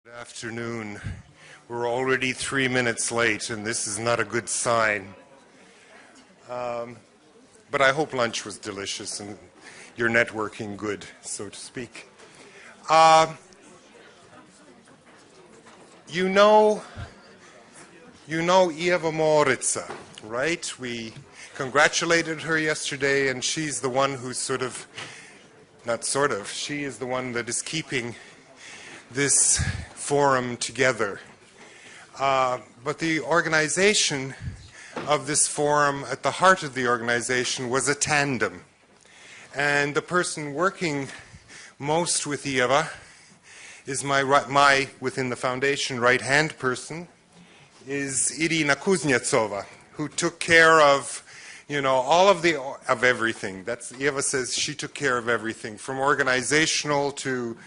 Good afternoon. We're already 3 minutes late, and this is not a good sign. But I hope lunch was delicious and your networking good, so to speak. You know Eva Moritza, right? We congratulated her yesterday, and she's the one who's she is the one that is keeping this forum together. But the organization of this forum, at the heart of the organization, was a tandem. And the person working most with Eva is my within the foundation, right-hand person, is Irina Kuznetsova, who took care of, all of everything. Eva says she took care of everything, from organizational to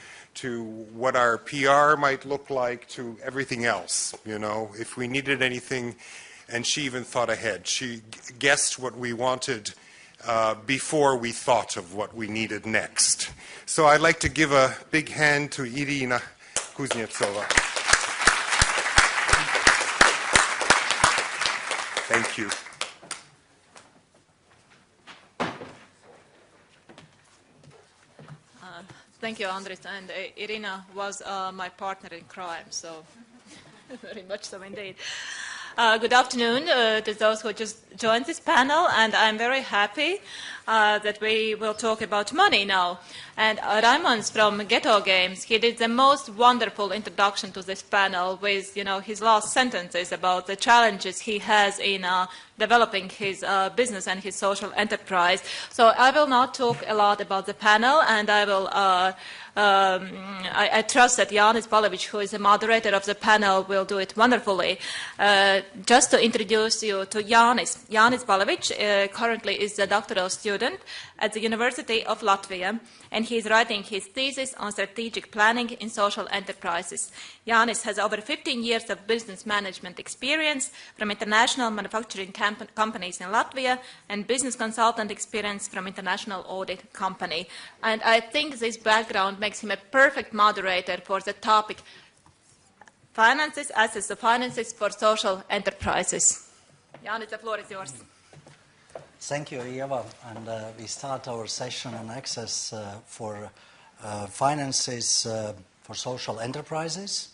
what our PR might look like, to everything else, if we needed anything, and she even thought ahead. She guessed what we wanted before we thought of what we needed next. So I'd like to give a big hand to Irina Kuznetsova. Thank you. Thank you, Andris. And Irina was my partner in crime, so very much so indeed. Good afternoon to those who just joined this panel, and I'm very happy that we will talk about money now. And Raimons from Ghetto Games, he did the most wonderful introduction to this panel with, his last sentences about the challenges he has in developing his business and his social enterprise. So I will not talk a lot about the panel, and I will I trust that Jānis Balevičs, who is the moderator of the panel, will do it wonderfully. Just to introduce you to Jānis. Jānis Balevičs currently is a doctoral student at the University of Latvia, and he is writing his thesis on strategic planning in social enterprises. Jānis has over 15 years of business management experience from international manufacturing companies in Latvia and business consultant experience from international audit company. And I think this background makes him a perfect moderator for the topic finances, access to finances for social enterprises. Jānis, the floor is yours. Thank you, Eva. And we start our session on access for finances for social enterprises.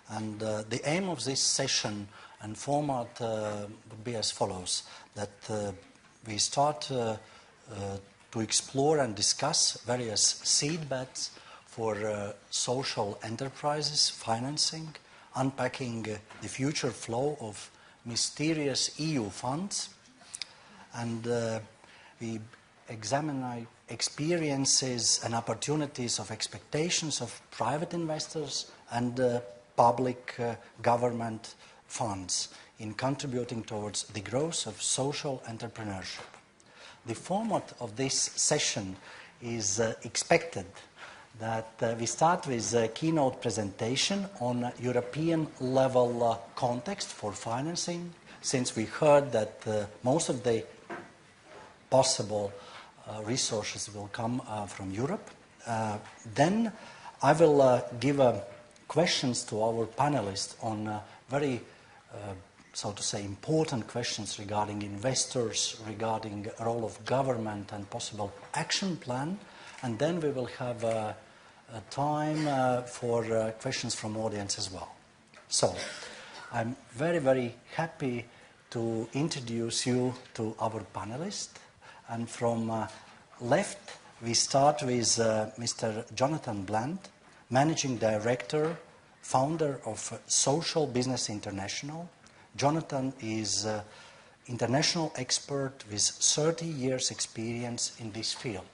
And the aim of this session and format would be as follows, that we start to explore and discuss various seed bets for social enterprises financing, unpacking the future flow of mysterious EU funds, and we examine experiences and opportunities of expectations of private investors and public government funds in contributing towards the growth of social entrepreneurship. The format of this session is expected that we start with a keynote presentation on European level context for financing, since we heard that most of the possible resources will come from Europe. Then I will give questions to our panelists on very, so to say, important questions regarding investors, regarding role of government and possible action plan. And then we will have time for questions from audience as well. So I'm very, very happy to introduce you to our panelists. And from left, we start with Mr. Jonathan Bland, Managing Director, founder of Social Business International. Jonathan is an international expert with 30 years experience in this field.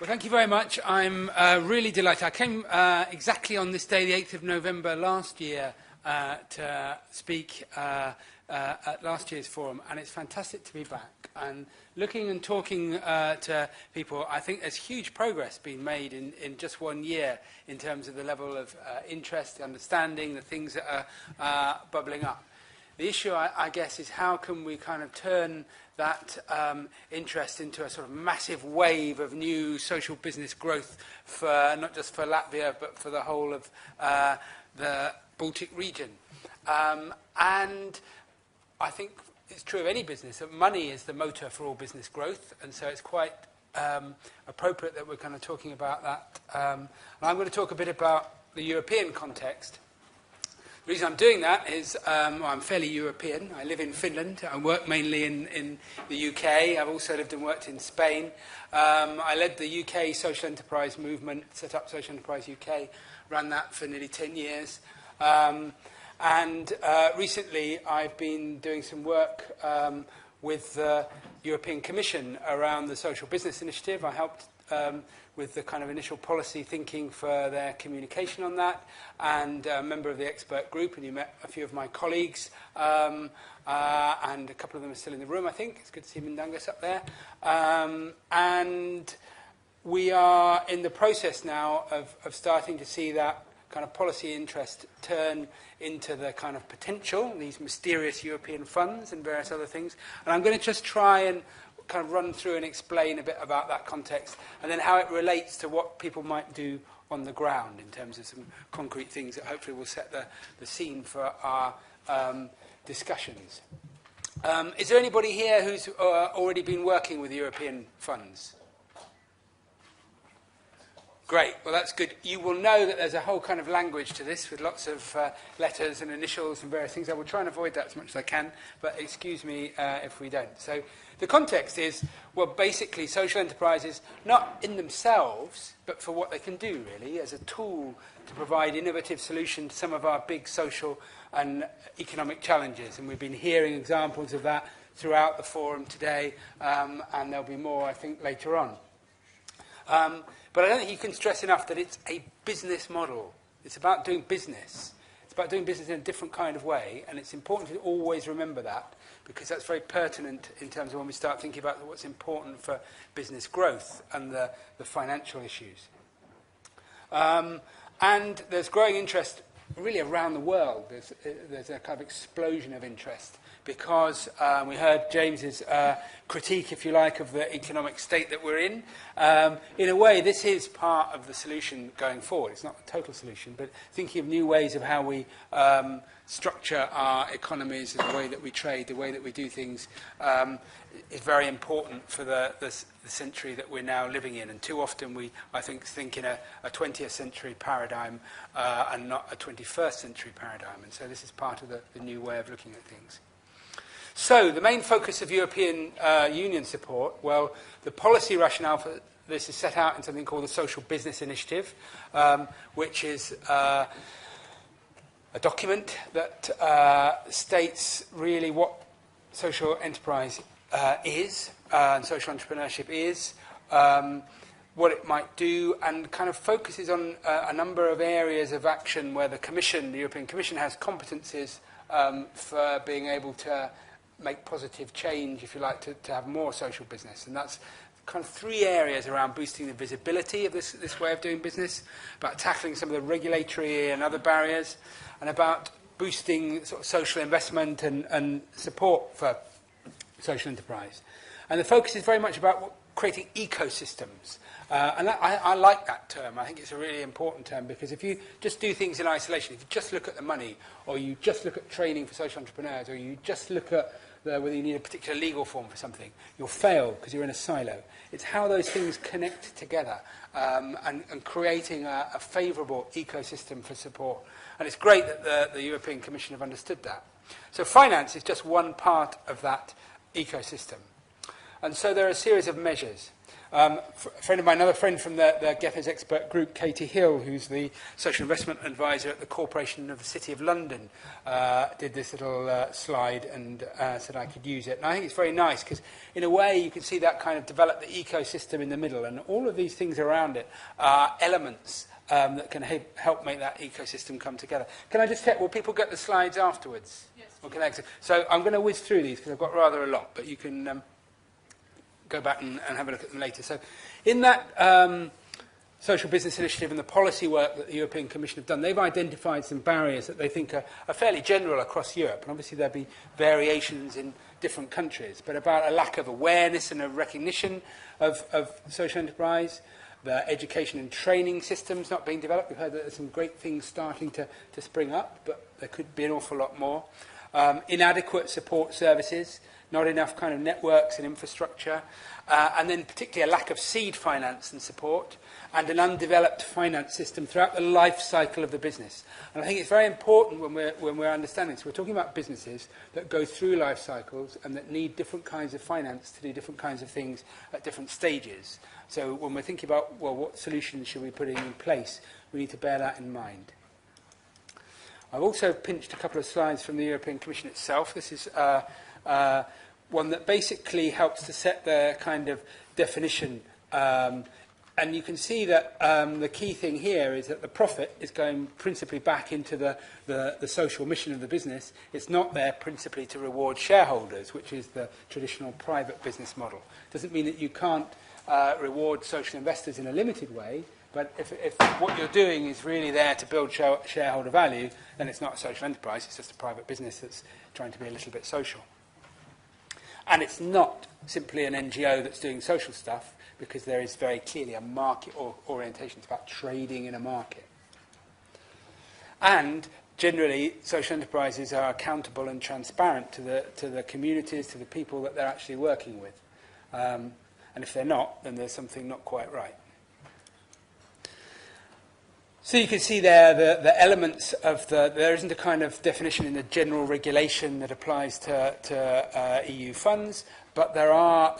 Well, thank you very much. I'm really delighted. I came exactly on this day, the 8th of November last year, to speak at last year's forum, and it's fantastic to be back. And looking and talking to people, I think there's huge progress being made in just 1 year in terms of the level of interest, understanding, the things that are bubbling up. The issue, I guess, is how can we kind of turn that interest into a sort of massive wave of new social business growth for not just for Latvia, but for the whole of the Baltic region. And I think it's true of any business that money is the motor for all business growth, and so it's quite appropriate that we're kind of talking about that. And I'm going to talk a bit about the European context. The reason I'm doing that is I'm fairly European. I live in Finland. I work mainly in the UK. I've also lived and worked in Spain. I led the UK social enterprise movement, set up Social Enterprise UK, ran that for nearly 10 years. And recently I've been doing some work with the European Commission around the Social Business Initiative. I helped with the kind of initial policy thinking for their communication on that, and a member of the expert group, and you met a few of my colleagues, and a couple of them are still in the room, I think. It's good to see Mindangos up there. And we are in the process now of starting to see that kind of policy interest turn into the kind of potential, these mysterious European funds and various other things. And I'm going to just try and kind of run through and explain a bit about that context, and then how it relates to what people might do on the ground in terms of some concrete things that hopefully will set the scene for our discussions. Is there anybody here who's already been working with European funds? Great, well that's good. You will know that there's a whole kind of language to this with lots of letters and initials and various things. I will try and avoid that as much as I can, but excuse me if we don't. So the context is, well, basically social enterprises, not in themselves, but for what they can do really, as a tool to provide innovative solutions to some of our big social and economic challenges. And we've been hearing examples of that throughout the forum today, and there'll be more, I think, later on. But I don't think you can stress enough that it's a business model. It's about doing business. It's about doing business in a different kind of way, and it's important to always remember that, because that's very pertinent in terms of when we start thinking about what's important for business growth and the financial issues. And there's growing interest really around the world. There's a kind of explosion of interest, because we heard James's critique, if you like, of the economic state that we're in. In a way, this is part of the solution going forward. It's not a total solution, but thinking of new ways of how we structure our economies, the way that we trade, the way that we do things, is very important for the century that we're now living in. And too often we, I think in a 20th century paradigm and not a 21st century paradigm. And so this is part of the new way of looking at things. So the main focus of European Union support, well, the policy rationale for this is set out in something called the Social Business Initiative, which is a document that states really what social enterprise is, and social entrepreneurship is, what it might do, and kind of focuses on a number of areas of action where the Commission, the European Commission, has competencies for being able to make positive change, if you like, to have more social business. And that's kind of three areas around boosting the visibility of this way of doing business, about tackling some of the regulatory and other barriers, and about boosting sort of social investment and support for social enterprise. And the focus is very much about creating ecosystems. And I like that term. I think it's a really important term, because if you just do things in isolation, if you just look at the money, or you just look at training for social entrepreneurs, or you just look at whether you need a particular legal form for something, you'll fail because you're in a silo. It's how those things connect together and creating a favourable ecosystem for support. And it's great that the European Commission have understood that. So finance is just one part of that ecosystem. And so there are a series of measures. A friend of mine, another friend from the GEFA's expert group, Katie Hill, who's the social investment advisor at the Corporation of the City of London, did this little slide and said I could use it. And I think it's very nice, because in a way you can see that kind of develop the ecosystem in the middle, and all of these things around it are elements that can help make that ecosystem come together. Can I just check, will people get the slides afterwards? Yes. Or can I so I'm going to whiz through these because I've got rather a lot, but you can go back and have a look at them later. So in that Social Business Initiative and the policy work that the European Commission have done, they've identified some barriers that they think are fairly general across Europe. And obviously there'll be variations in different countries, but about a lack of awareness and a recognition of social enterprise, the education and training systems not being developed. We've heard that there's some great things starting to spring up, but there could be an awful lot more. Inadequate support services, not enough kind of networks and infrastructure, and then particularly a lack of seed finance and support, and an undeveloped finance system throughout the life cycle of the business. And I think it's very important when we're understanding this. We're talking about businesses that go through life cycles and that need different kinds of finance to do different kinds of things at different stages. So when we're thinking about, well, what solutions should we put in place, we need to bear that in mind. I've also pinched a couple of slides from the European Commission itself. This is one that basically helps to set the kind of definition. And you can see that the key thing here is that the profit is going principally back into the social mission of the business. It's not there principally to reward shareholders, which is the traditional private business model. Doesn't mean that you can't reward social investors in a limited way, but if what you're doing is really there to build shareholder value, then it's not a social enterprise, it's just a private business that's trying to be a little bit social. And it's not simply an NGO that's doing social stuff, because there is very clearly a market orientation. It's about trading in a market. And generally, social enterprises are accountable and transparent to the communities, to the people that they're actually working with. And if they're not, then there's something not quite right. So you can see there the elements of there isn't a kind of definition in the general regulation that applies to EU funds, but there are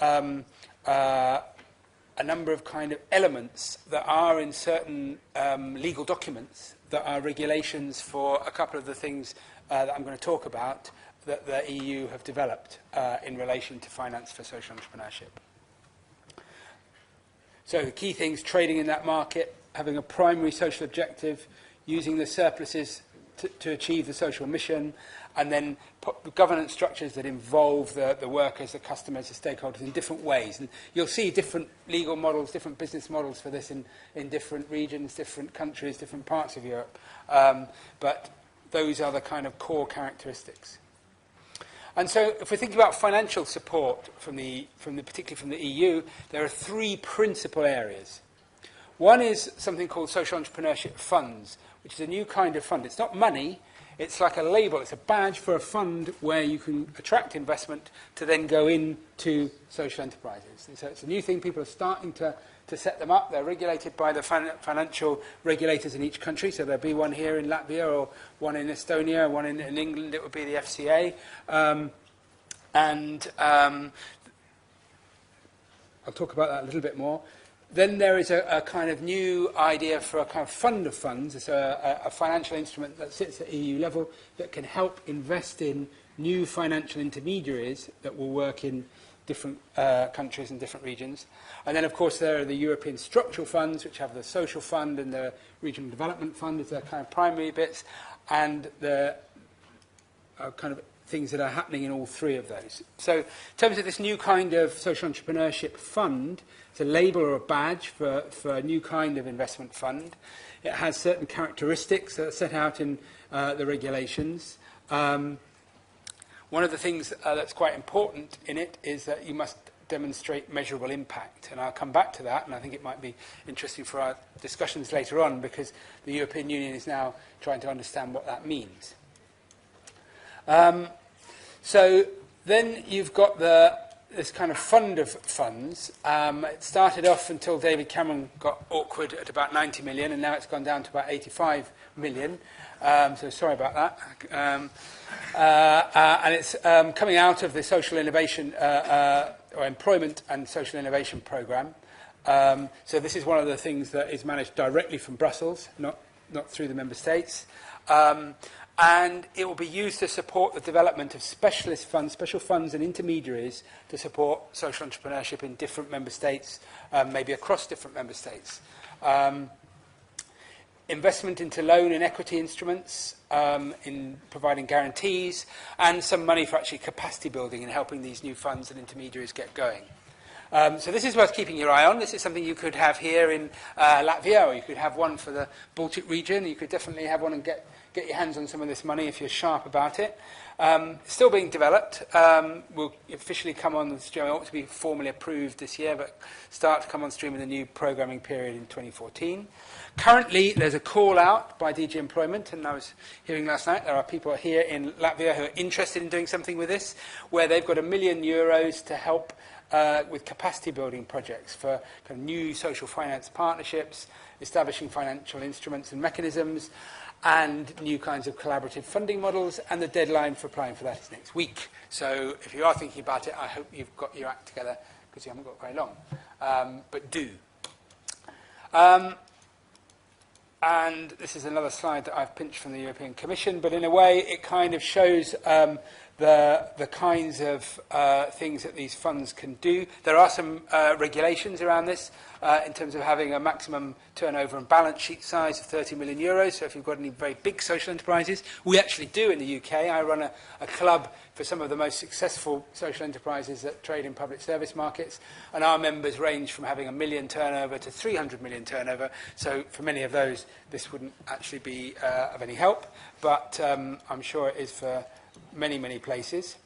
a number of kind of elements that are in certain legal documents that are regulations for a couple of the things that I'm going to talk about that the EU have developed in relation to finance for social entrepreneurship. So the key things: trading in that market, having a primary social objective, using the surpluses to achieve the social mission, and then governance structures that involve the workers, the customers, the stakeholders in different ways. And you'll see different legal models, different business models for this in different regions, different countries, different parts of Europe. But those are the kind of core characteristics. And so if we're thinking about financial support particularly from the EU, there are three principal areas. One is something called social entrepreneurship funds, which is a new kind of fund. It's not money, it's like a label, it's a badge for a fund where you can attract investment to then go into social enterprises. And so it's a new thing, people are starting to set them up. They're regulated by the financial regulators in each country, so there'll be one here in Latvia, or one in Estonia, one in England, it would be the FCA. I'll talk about that a little bit more. Then there is a kind of new idea for a kind of fund of funds. It's a financial instrument that sits at EU level that can help invest in new financial intermediaries that will work in different countries and different regions. And then, of course, there are the European structural funds, which have the social fund and the regional development fund as their kind of primary bits, and the kind of things that are happening in all three of those. So in terms of this new kind of social entrepreneurship fund, it's a label or a badge for a new kind of investment fund. It has certain characteristics that are set out in the regulations. One of the things that's quite important in it is that you must demonstrate measurable impact. And I'll come back to that, and I think it might be interesting for our discussions later on, because the European Union is now trying to understand what that means. So then you've got this kind of fund of funds. It started off until David Cameron got awkward at about 90 million, and now it's gone down to about 85 million. So sorry about that. And it's coming out of the Social Innovation or Employment and Social Innovation Programme. So this is one of the things that is managed directly from Brussels, not through the member states. And it will be used to support the development of specialist funds, special funds and intermediaries to support social entrepreneurship in different member states, maybe across different member states. Investment into loan and equity instruments, in providing guarantees, and some money for actually capacity building and helping these new funds and intermediaries get going. So this is worth keeping your eye on. This is something you could have here in Latvia, or you could have one for the Baltic region. You could definitely have one and get your hands on some of this money if you're sharp about it. Still being developed. Will officially come on stream. It ought to be formally approved this year, but start to come on stream in the new programming period in 2014. Currently, there's a call out by DG Employment, and I was hearing last night there are people here in Latvia who are interested in doing something with this, where they've got €1 million to help with capacity building projects for kind of new social finance partnerships, establishing financial instruments and mechanisms, and new kinds of collaborative funding models, and the deadline for applying for that is next week. So if you are thinking about it, I hope you've got your act together, because you haven't got very long. But do. And this is another slide that I've pinched from the European Commission, but in a way it kind of shows the kinds of things that these funds can do. There are some regulations around this in terms of having a maximum turnover and balance sheet size of €30 million. So if you've got any very big social enterprises, we actually do in the UK. I run a club for some of the most successful social enterprises that trade in public service markets, and our members range from having $1 million turnover to $300 million turnover. So for many of those, this wouldn't actually be of any help, but I'm sure it is for many, many places.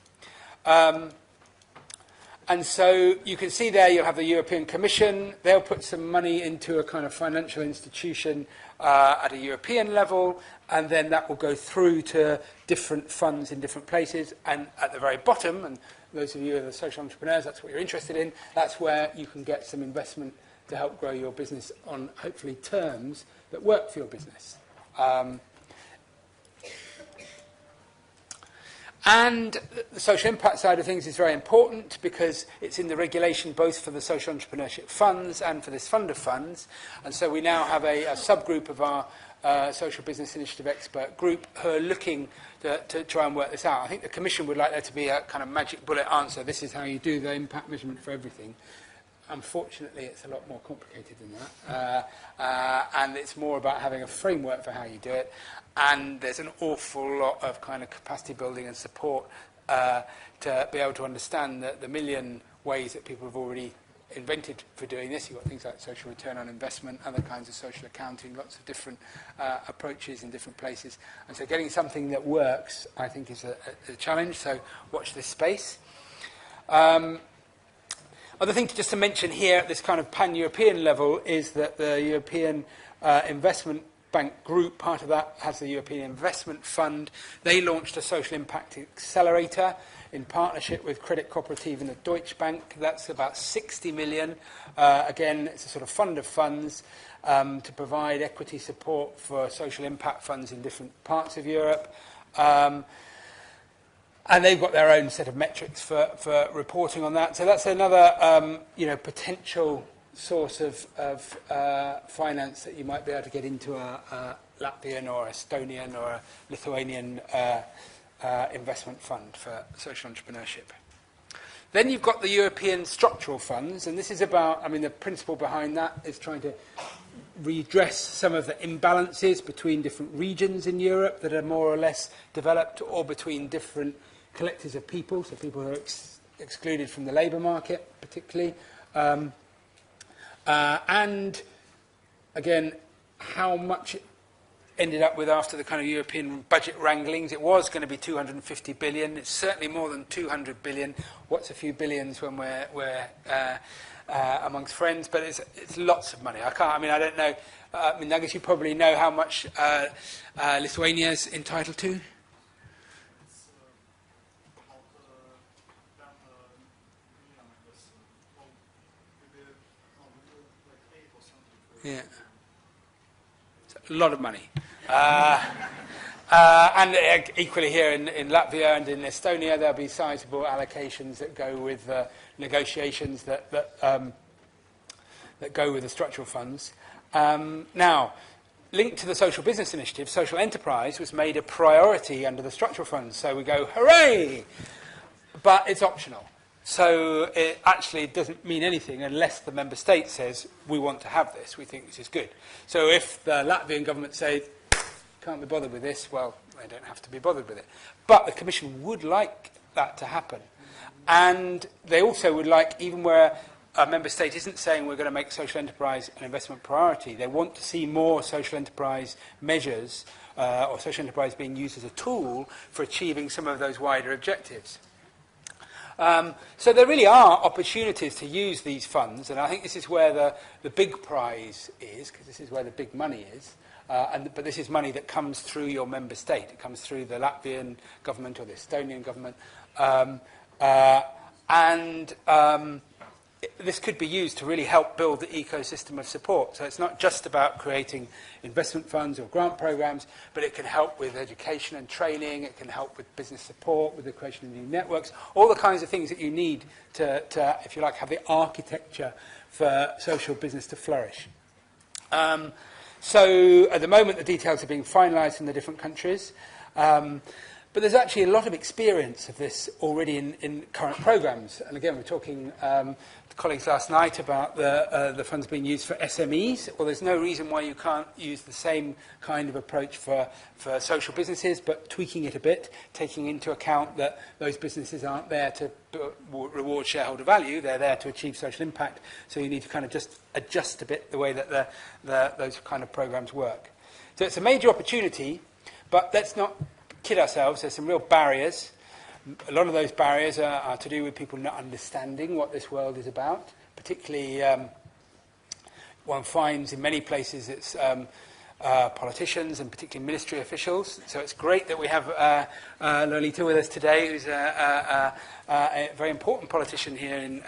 And so you can see there you'll have the European Commission. They'll put some money into a kind of financial institution at a European level, and then that will go through to different funds in different places. And at the very bottom, and those of you who are the social entrepreneurs, that's what you're interested in, that's where you can get some investment to help grow your business on, hopefully, terms that work for your business. And the social impact side of things is very important because it's in the regulation both for the social entrepreneurship funds and for this fund of funds. And so we now have a subgroup of our social business initiative expert group who are looking to try and work this out. I think the Commission would like there to be a kind of magic bullet answer. This is how you do the impact measurement for everything. Unfortunately, it's a lot more complicated than that. And it's more about having a framework for how you do it. And there's an awful lot of kind of capacity building and support to be able to understand the million ways that people have already invented for doing this. You've got things like social return on investment, other kinds of social accounting, lots of different approaches in different places. And so getting something that works, I think, is a challenge. So watch this space. Other thing just to mention here at this kind of pan-European level is that the European Investment Bank group, part of that has the European Investment Fund. They launched a social impact accelerator in partnership with Credit Cooperative and the Deutsche Bank. That's about 60 million. Again, it's a sort of fund of funds to provide equity support for social impact funds in different parts of Europe. And they've got their own set of metrics for reporting on that. So that's another potential source of finance that you might be able to get into a Latvian or Estonian or a Lithuanian investment fund for social entrepreneurship. Then you've got the European structural funds, and this is about, the principle behind that is trying to redress some of the imbalances between different regions in Europe that are more or less developed, or between different collectives of people, so people who are excluded from the labour market particularly. And again, how much it ended up with after the kind of European budget wranglings. It was going to be 250 billion. It's certainly more than 200 billion. What's a few billions when we're amongst friends? But it's lots of money. I don't know. I guess you probably know how much Lithuania's entitled to. Yeah, it's a lot of money. And equally here in Latvia and in Estonia, there'll be sizable allocations that go with negotiations that go with the structural funds. Now, linked to the social business initiative, social enterprise was made a priority under the structural funds. So we go, hooray! But it's optional. So it actually doesn't mean anything unless the member state says, we want to have this, we think this is good. So if the Latvian government say, can't be bothered with this, well, they don't have to be bothered with it. But the Commission would like that to happen. And they also would like, even where a member state isn't saying we're going to make social enterprise an investment priority. They want to see more social enterprise measures or social enterprise being used as a tool for achieving some of those wider objectives. So there really are opportunities to use these funds, and I think this is where the big prize is, because this is where the big money is. But this is money that comes through your member state. It comes through the Latvian government or the Estonian government. This could be used to really help build the ecosystem of support. So it's not just about creating investment funds or grant programs, but it can help with education and training. It can help with business support, with the creation of new networks, all the kinds of things that you need to if you like, have the architecture for social business to flourish. So at the moment, the details are being finalised in the different countries. But there's actually a lot of experience of this already in current programmes. And again, we're talking to colleagues last night about the funds being used for SMEs. Well, there's no reason why you can't use the same kind of approach for social businesses, but tweaking it a bit, taking into account that those businesses aren't there to reward shareholder value. They're there to achieve social impact. So you need to kind of just adjust a bit the way that those kind of programmes work. So it's a major opportunity, but let's not kid ourselves. There's some real barriers. A lot of those barriers are to do with people not understanding what this world is about. Particularly, one finds in many places it's politicians and particularly ministry officials. So it's great that we have Lolita with us today, who's a very important politician here in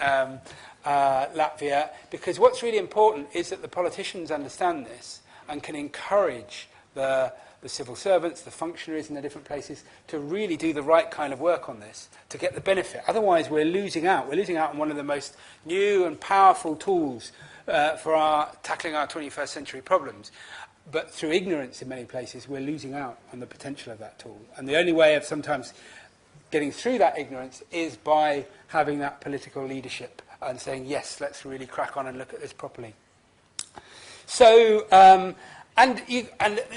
Latvia, because what's really important is that the politicians understand this and can encourage the civil servants, the functionaries in the different places, to really do the right kind of work on this, to get the benefit. Otherwise, we're losing out. We're losing out on one of the most new and powerful tools for tackling our 21st century problems. But through ignorance in many places, we're losing out on the potential of that tool. And the only way of sometimes getting through that ignorance is by having that political leadership and saying, yes, let's really crack on and look at this properly. So, and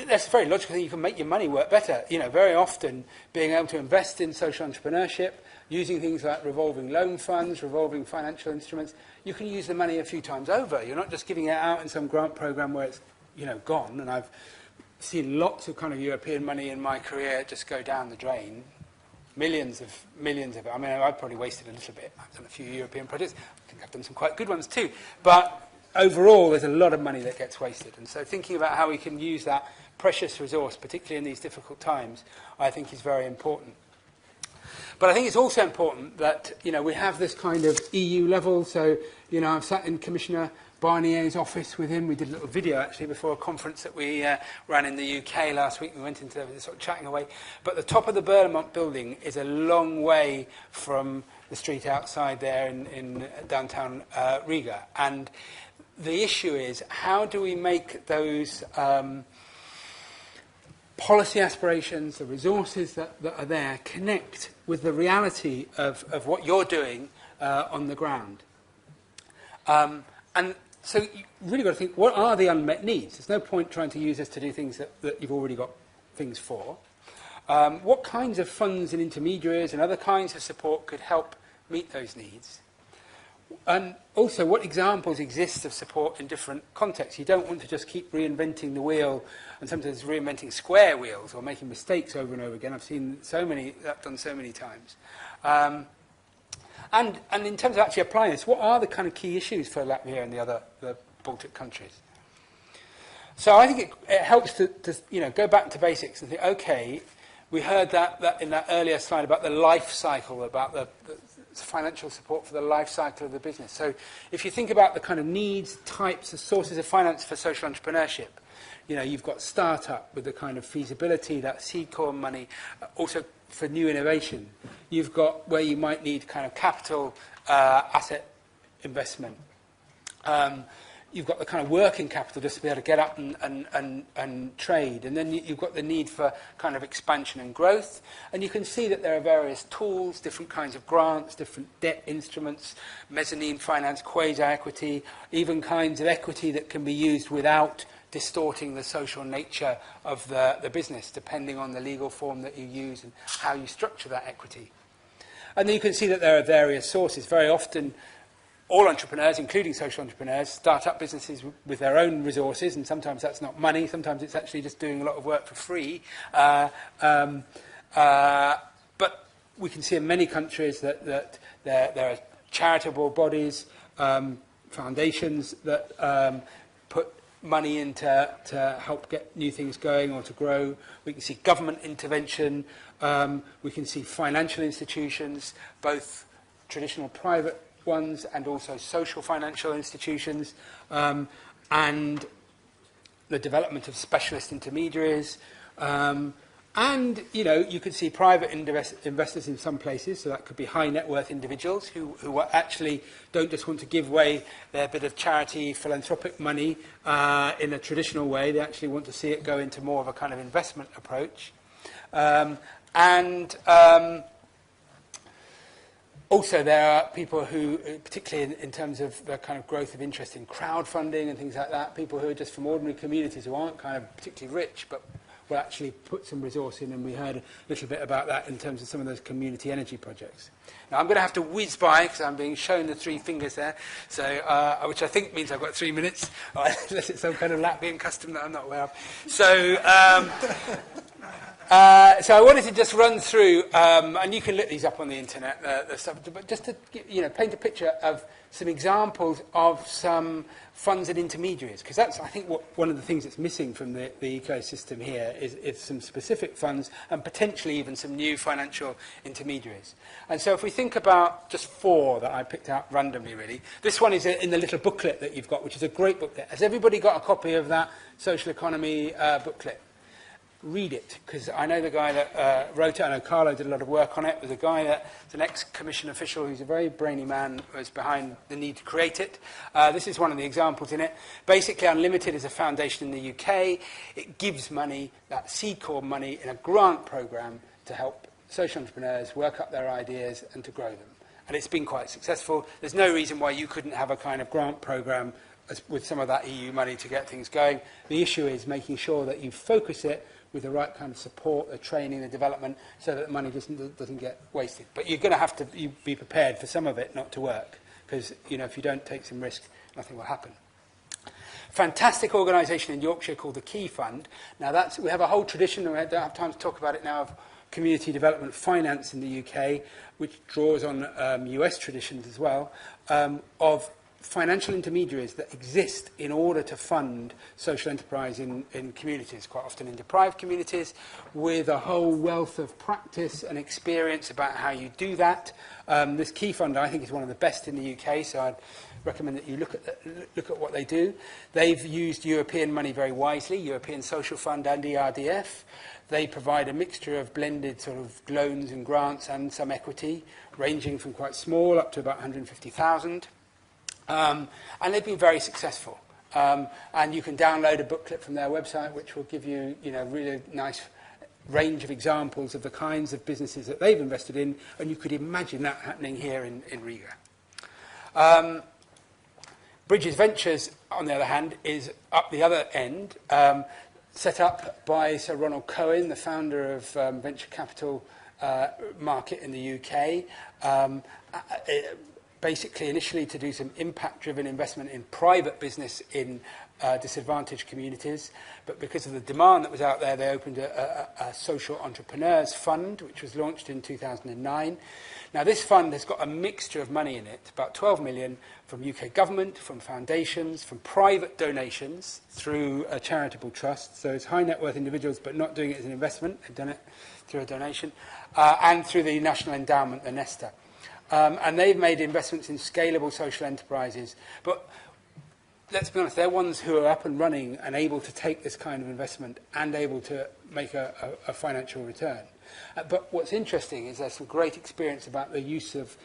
that's a very logical thing. You can make your money work better. You know, very often being able to invest in social entrepreneurship, using things like revolving loan funds, revolving financial instruments, you can use the money a few times over. You're not just giving it out in some grant program where it's, you know, gone. And I've seen lots of kind of European money in my career just go down the drain. Millions of it. I mean, I've probably wasted a little bit. I've done a few European projects. I think I've done some quite good ones too. But overall, there's a lot of money that gets wasted. And so thinking about how we can use that precious resource, particularly in these difficult times, I think is very important. But I think it's also important that, you know, we have this kind of EU level. So, you know, I've sat in Commissioner Barnier's office with him. We did a little video, actually, before a conference that we ran in the UK last week. We went into there, sort of chatting away. But the top of the Parliament building is a long way from the street outside there in downtown Riga. And the issue is, how do we make those policy aspirations, the resources that are there, connect with the reality of what you're doing on the ground? And so you really got to think, what are the unmet needs? There's no point trying to use this to do things that you've already got things for. What kinds of funds and intermediaries and other kinds of support could help meet those needs? And also, what examples exist of support in different contexts? You don't want to just keep reinventing the wheel and sometimes reinventing square wheels or making mistakes over and over again. I've seen that done so many times. And in terms of actually applying this, what are the kind of key issues for Latvia and the Baltic countries? So I think it helps to you know, go back to basics and think, okay, we heard that in that earlier slide about the life cycle, about the financial support for the life cycle of the business. So if you think about the kind of needs, types, the sources of finance for social entrepreneurship, you know, you've got startup with the kind of feasibility, that seed corn money, also for new innovation. You've got where you might need kind of capital asset investment. You've got the kind of working capital just to be able to get up and trade. And then you've got the need for kind of expansion and growth. And you can see that there are various tools, different kinds of grants, different debt instruments, mezzanine finance, quasi-equity, even kinds of equity that can be used without distorting the social nature of the business, depending on the legal form that you use and how you structure that equity. And then you can see that there are various sources. Very often, all entrepreneurs, including social entrepreneurs, start up businesses with their own resources, and sometimes that's not money, sometimes it's actually just doing a lot of work for free. But we can see in many countries that there are charitable bodies, foundations that put money in to help get new things going or to grow. We can see government intervention. We can see financial institutions, both traditional private ones and also social financial institutions, and the development of specialist intermediaries. And, you know, you could see private investors in some places, so that could be high net worth individuals who actually don't just want to give away their bit of charity, philanthropic money in a traditional way. They actually want to see it go into more of a kind of investment approach. Also, there are people who, particularly in terms of the kind of growth of interest in crowdfunding and things like that, people who are just from ordinary communities who aren't kind of particularly rich, but will actually put some resource in, and we heard a little bit about that in terms of some of those community energy projects. Now, I'm going to have to whiz by because I'm being shown the 3 fingers there, so which I think means I've got 3 minutes, unless it's some kind of Latvian custom that I'm not aware of. So, so I wanted to just run through, and you can look these up on the internet, the stuff, but just to paint a picture of some examples of some funds and intermediaries, because that's, I think, one of the things that's missing from the ecosystem here is some specific funds and potentially even some new financial intermediaries. And so if we think about just 4 that I picked out randomly, really, this one is in the little booklet that you've got, which is a great booklet. Has everybody got a copy of that social economy booklet? Read it, because I know the guy that wrote it. I know Carlo did a lot of work on it. There's a guy that's an ex-commission official who's a very brainy man who was behind the need to create it. This is one of the examples in it. Basically, Unlimited is a foundation in the UK. It gives money, that seed corn money, in a grant programme to help social entrepreneurs work up their ideas and to grow them. And it's been quite successful. There's no reason why you couldn't have a kind of grant programme with some of that EU money to get things going. The issue is making sure that you focus it with the right kind of support, the training, the development, so that the money doesn't get wasted. But you're going to have to be prepared for some of it not to work, because if you don't take some risk, nothing will happen. Fantastic organisation in Yorkshire called the Key Fund. Now we have a whole tradition, and I don't have time to talk about it now, of community development finance in the UK, which draws on US traditions as well, of financial intermediaries that exist in order to fund social enterprise in communities, quite often in deprived communities, with a whole wealth of practice and experience about how you do that. This Key Fund, I think, is one of the best in the UK, so I'd recommend that you look at what they do. They've used European money very wisely, European Social Fund and ERDF. They provide a mixture of blended sort of loans and grants and some equity, ranging from quite small up to about 150,000. And they've been very successful. And you can download a booklet from their website, which will give you, really nice range of examples of the kinds of businesses that they've invested in, and you could imagine that happening here in Riga. Bridges Ventures, on the other hand, is up the other end, set up by Sir Ronald Cohen, the founder of venture capital market in the UK. Basically, initially to do some impact-driven investment in private business in disadvantaged communities. But because of the demand that was out there, they opened a social entrepreneurs fund, which was launched in 2009. Now, this fund has got a mixture of money in it, about 12 million from UK government, from foundations, from private donations through a charitable trust. So it's high net worth individuals, but not doing it as an investment. They've done it through a donation. And through the National Endowment, the Nesta. And they've made investments in scalable social enterprises. But let's be honest, they're ones who are up and running and able to take this kind of investment and able to make a financial return. But what's interesting is there's some great experience about the use of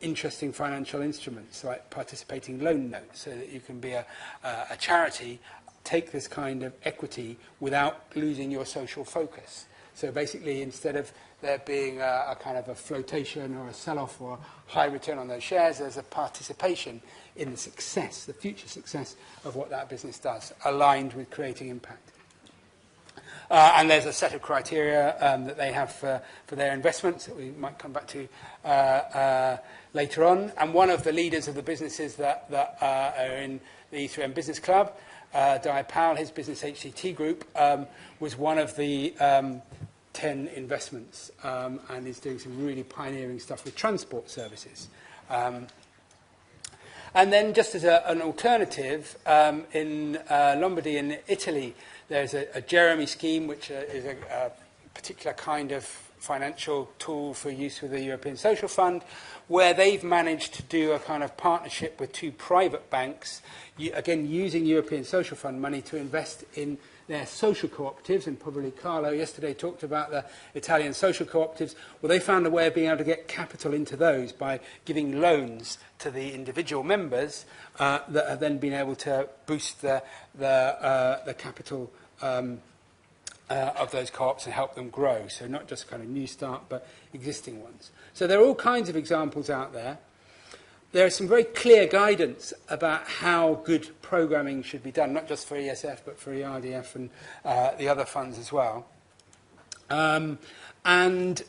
interesting financial instruments, like participating loan notes, so that you can be a charity, take this kind of equity without losing your social focus. So basically, instead of there being a kind of a flotation or a sell-off or a high return on those shares, there's a participation in the success, the future success of what that business does, aligned with creating impact. And there's a set of criteria that they have for their investments that we might come back to later on. And one of the leaders of the businesses that are in the E3M Business Club, Di Powell, his business HCT group, was one of the 10 investments and is doing some really pioneering stuff with transport services. And then just as an alternative, in Lombardy in Italy, there's a Jeremy scheme, which is a particular kind of financial tool for use with the European Social Fund, where they've managed to do a kind of partnership with two private banks, again using European Social Fund money to invest in their social cooperatives, and probably Carlo yesterday talked about the Italian social cooperatives. Well, they found a way of being able to get capital into those by giving loans to the individual members that have then been able to boost the capital of those co-ops and help them grow. So not just kind of new start, but existing ones. So there are all kinds of examples out there. There is some very clear guidance about how good programming should be done, not just for ESF, but for ERDF and the other funds as well. And,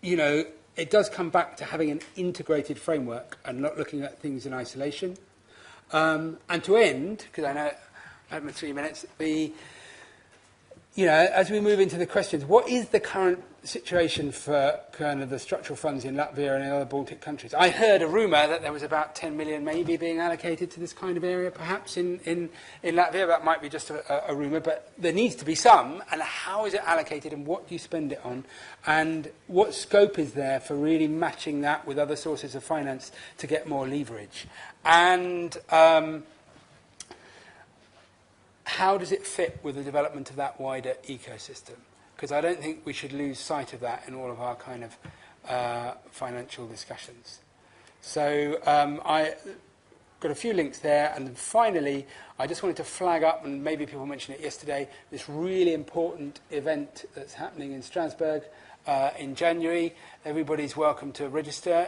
you know, it does come back to having an integrated framework and not looking at things in isolation. And to end, because I know I have my 3 minutes, you know, as we move into the questions, what is the current situation for kind of the structural funds in Latvia and in other Baltic countries? I heard a rumour that there was about 10 million maybe being allocated to this kind of area, perhaps in Latvia. That might be just a rumour, but there needs to be some. And how is it allocated, and what do you spend it on? And what scope is there for really matching that with other sources of finance to get more leverage? And how does it fit with the development of that wider ecosystem? Because I don't think we should lose sight of that in all of our kind of financial discussions. So I got a few links there. And then finally, I just wanted to flag up, and maybe people mentioned it yesterday, this really important event that's happening in Strasbourg in January. Everybody's welcome to register.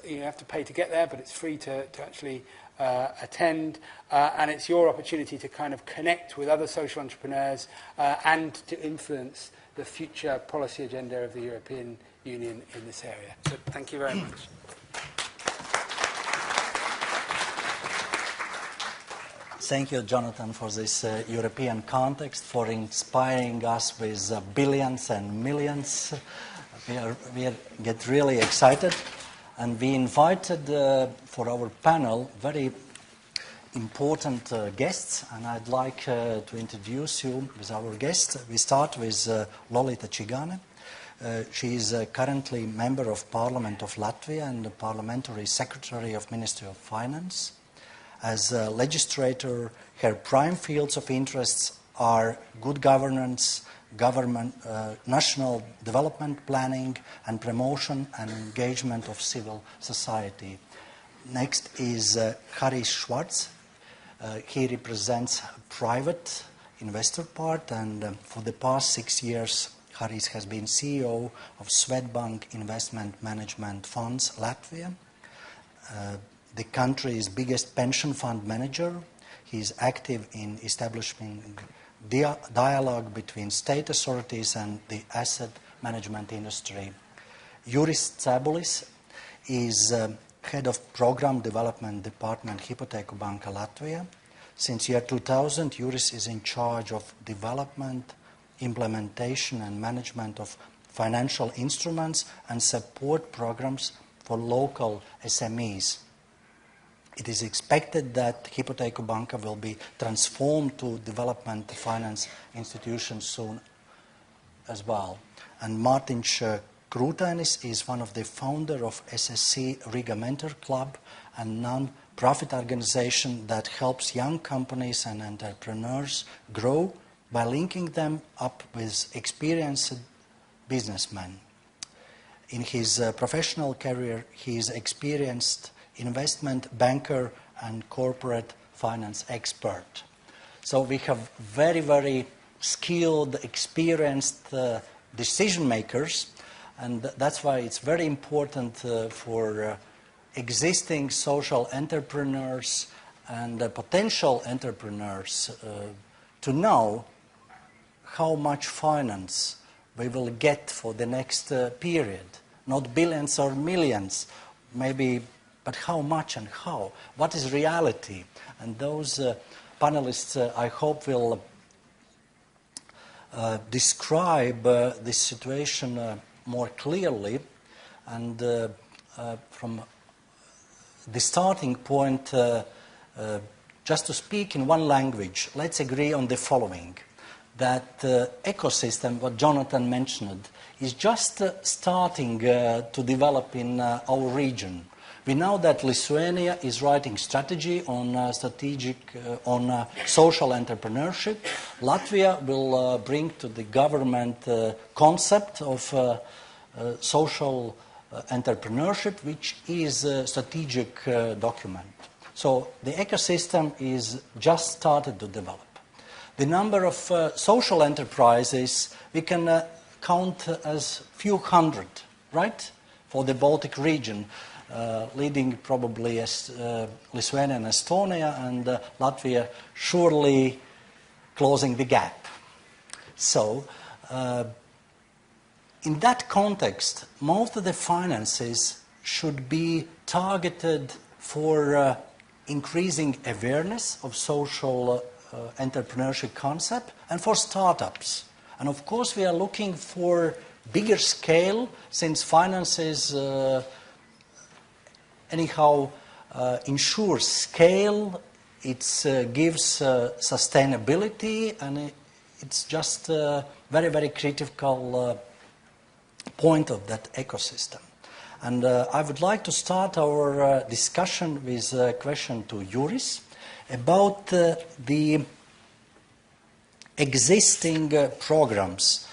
You have to pay to get there, but it's free to actually attend, and it's your opportunity to kind of connect with other social entrepreneurs and to influence the future policy agenda of the European Union in this area. So thank you very much. Thank you, Jonathan, for this European context, for inspiring us with billions and millions. We get really excited. And we invited for our panel very important guests, and I'd like to introduce you with our guests. We start with Lolita Čigāne. She is currently member of Parliament of Latvia and the Parliamentary Secretary of Ministry of Finance. As a legislator, her prime fields of interests are good governance, government, national development planning and promotion and engagement of civil society. Next is Harijs Švarcs. He represents private investor part, and for the past 6 years, Harijs has been CEO of Swedbank Investment Management Funds Latvia, the country's biggest pension fund manager. He is active in establishing dialogue between state authorities and the asset management industry. Juris Cebulis is head of program development department Hipotēku banka Latvia. Since year 2000, Juris is in charge of development, implementation and management of financial instruments and support programs for local SMEs. It is expected that Hipotēku banka will be transformed to development finance institutions soon as well. And Mārtiņš Krūtainis is one of the founder of SSC Riga Mentor Club, a non-profit organization that helps young companies and entrepreneurs grow by linking them up with experienced businessmen. In his professional career, he is experienced investment banker and corporate finance expert. So we have very, very skilled, experienced decision makers, and that's why it's very important for existing social entrepreneurs and potential entrepreneurs to know how much finance we will get for the next period. Not billions or millions, maybe, but how much and how? What is reality? And those panelists, I hope, will describe this situation more clearly. And from the starting point, just to speak in one language, let's agree on the following. That ecosystem, what Jonathan mentioned, is just starting to develop in our region. We know that Lithuania is writing strategy on social entrepreneurship. Latvia will bring to the government concept of social entrepreneurship, which is a strategic document. So the ecosystem is just started to develop. The number of social enterprises we can count as few hundred, right? For the Baltic region, leading probably as Lithuania and Estonia, and Latvia surely closing the gap. So, in that context, most of the finances should be targeted for increasing awareness of social entrepreneurship concept and for startups. And of course we are looking for bigger scale, since finances anyhow ensures scale, it gives sustainability, and it's just a very, very critical point of that ecosystem. And I would like to start our discussion with a question to Juris about the existing programs.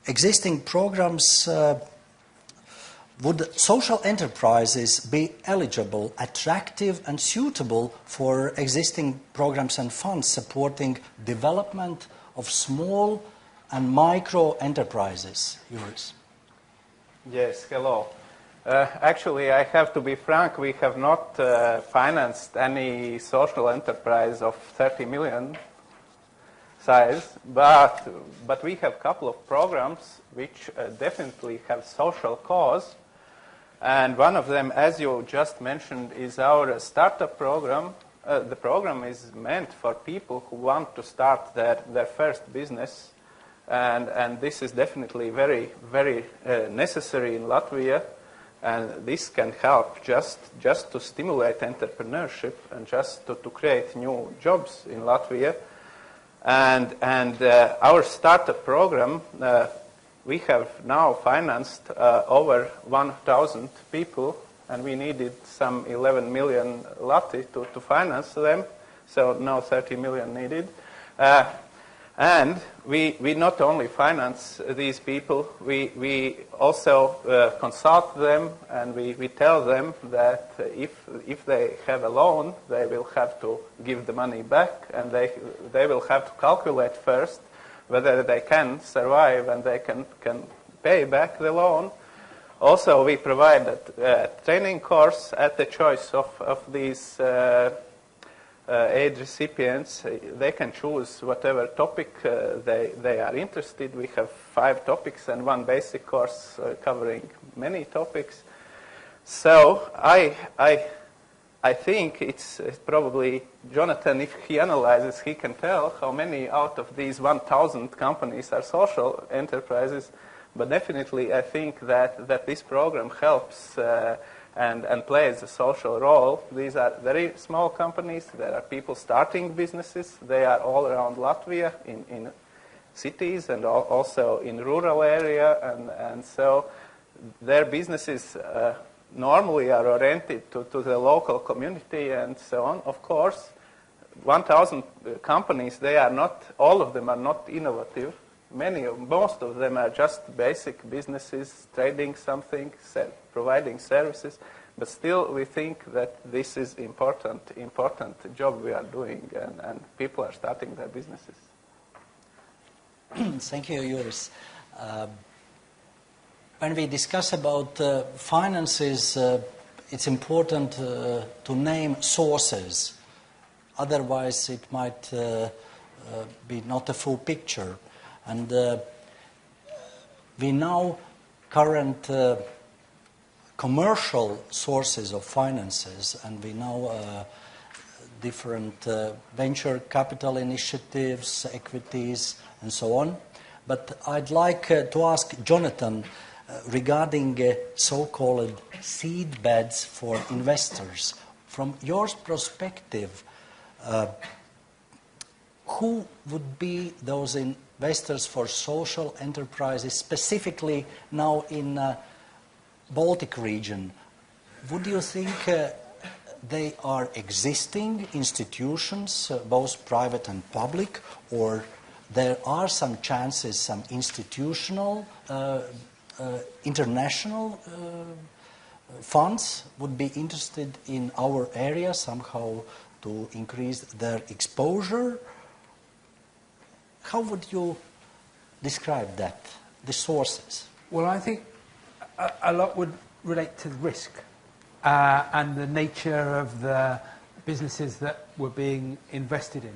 Existing programs, would social enterprises be eligible, attractive and suitable for existing programs and funds supporting development of small and micro enterprises? Juris. Yes, hello. Actually, I have to be frank, we have not financed any social enterprise of 30 million size, but we have a couple of programs which definitely have social cause. And one of them, as you just mentioned, is our startup program. The program is meant for people who want to start their first business. And this is definitely very, very necessary in Latvia. And this can help just to stimulate entrepreneurship and just to create new jobs in Latvia. And our startup program, we have now financed over 1,000 people, and we needed some 11 million lati to finance them, so now 30 million needed. And we not only finance these people, we also consult them, and we tell them that if they have a loan, they will have to give the money back, and they will have to calculate first whether they can survive and they can pay back the loan. Also, we provide a training course at the choice of these aid recipients. They can choose whatever topic they are interested. We have 5 topics and 1 basic course covering many topics. So I think it's probably Jonathan, if he analyzes, he can tell how many out of these 1,000 companies are social enterprises. But definitely I think that this program helps and plays a social role. These are very small companies. There are people starting businesses. They are all around Latvia in cities and also in rural area. And so their businesses normally are oriented to the local community and so on. Of course, 1,000 companies, they are not, all of them are not innovative. Most of them are just basic businesses, trading something, providing services. But still, we think that this is important job we are doing, and people are starting their businesses. Thank you, Juris. When we discuss about finances, it's important to name sources. Otherwise, it might be not a full picture. And we know current commercial sources of finances, and we know different venture capital initiatives, equities, and so on. But I'd like to ask Jonathan regarding so-called seed beds for investors. From your perspective, who would be those investors for social enterprises, specifically now in Baltic region? Would you think they are existing institutions, both private and public, or there are some chances some institutional, international funds would be interested in our area somehow to increase their exposure? How would you describe that, the sources? Well, I think a lot would relate to the risk and the nature of the businesses that were being invested in.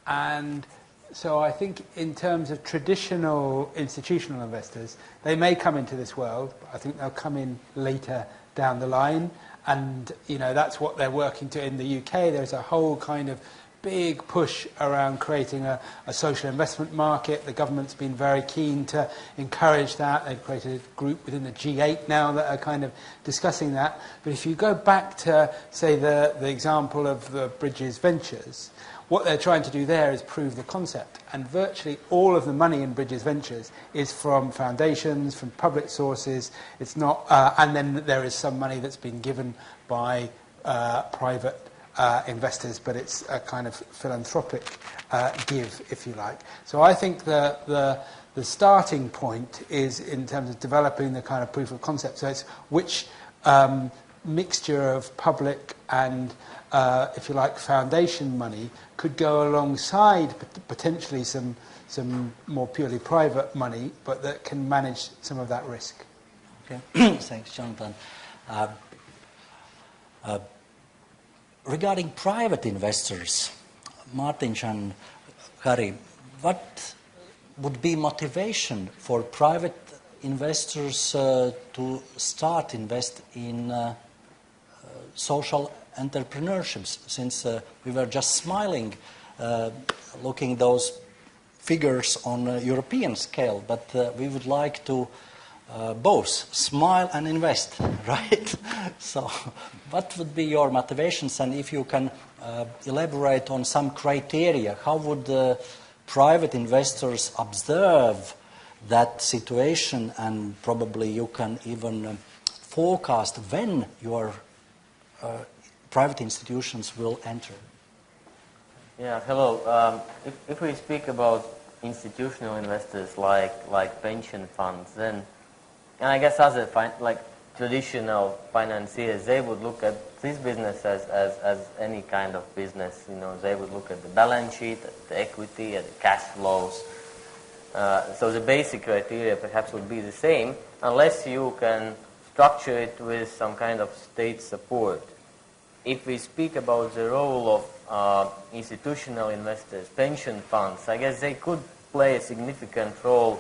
And so I think in terms of traditional institutional investors, they may come into this world, but I think they'll come in later down the line. And, you know, that's what they're working to in the UK. There's a whole kind of big push around creating a social investment market. The government's been very keen to encourage that. They've created a group within the G8 now that are kind of discussing that. But if you go back to, say, the example of the Bridges Ventures, what they're trying to do there is prove the concept. And virtually all of the money in Bridges Ventures is from foundations, from public sources. It's not, and then there is some money that's been given by private investors, but it's a kind of philanthropic give, if you like. So I think the starting point is in terms of developing the kind of proof of concept. So it's which mixture of public and, if you like, foundation money could go alongside potentially some more purely private money, but that can manage some of that risk. Okay. Thanks, Jonathan. Regarding private investors, Mārtiņš and Harry, what would be motivation for private investors to start invest in social entrepreneurships? Since we were just smiling, looking those figures on a European scale, but we would like to both smile and invest, right? So what would be your motivations, and if you can elaborate on some criteria, how would private investors observe that situation, and probably you can even forecast when your private institutions will enter? Yeah, hello. If we speak about institutional investors like pension funds, then, and I guess other like traditional financiers, they would look at this business as any kind of business. You know, they would look at the balance sheet, at the equity, at the cash flows. So the basic criteria perhaps would be the same, unless you can structure it with some kind of state support. If we speak about the role of institutional investors, pension funds, I guess they could play a significant role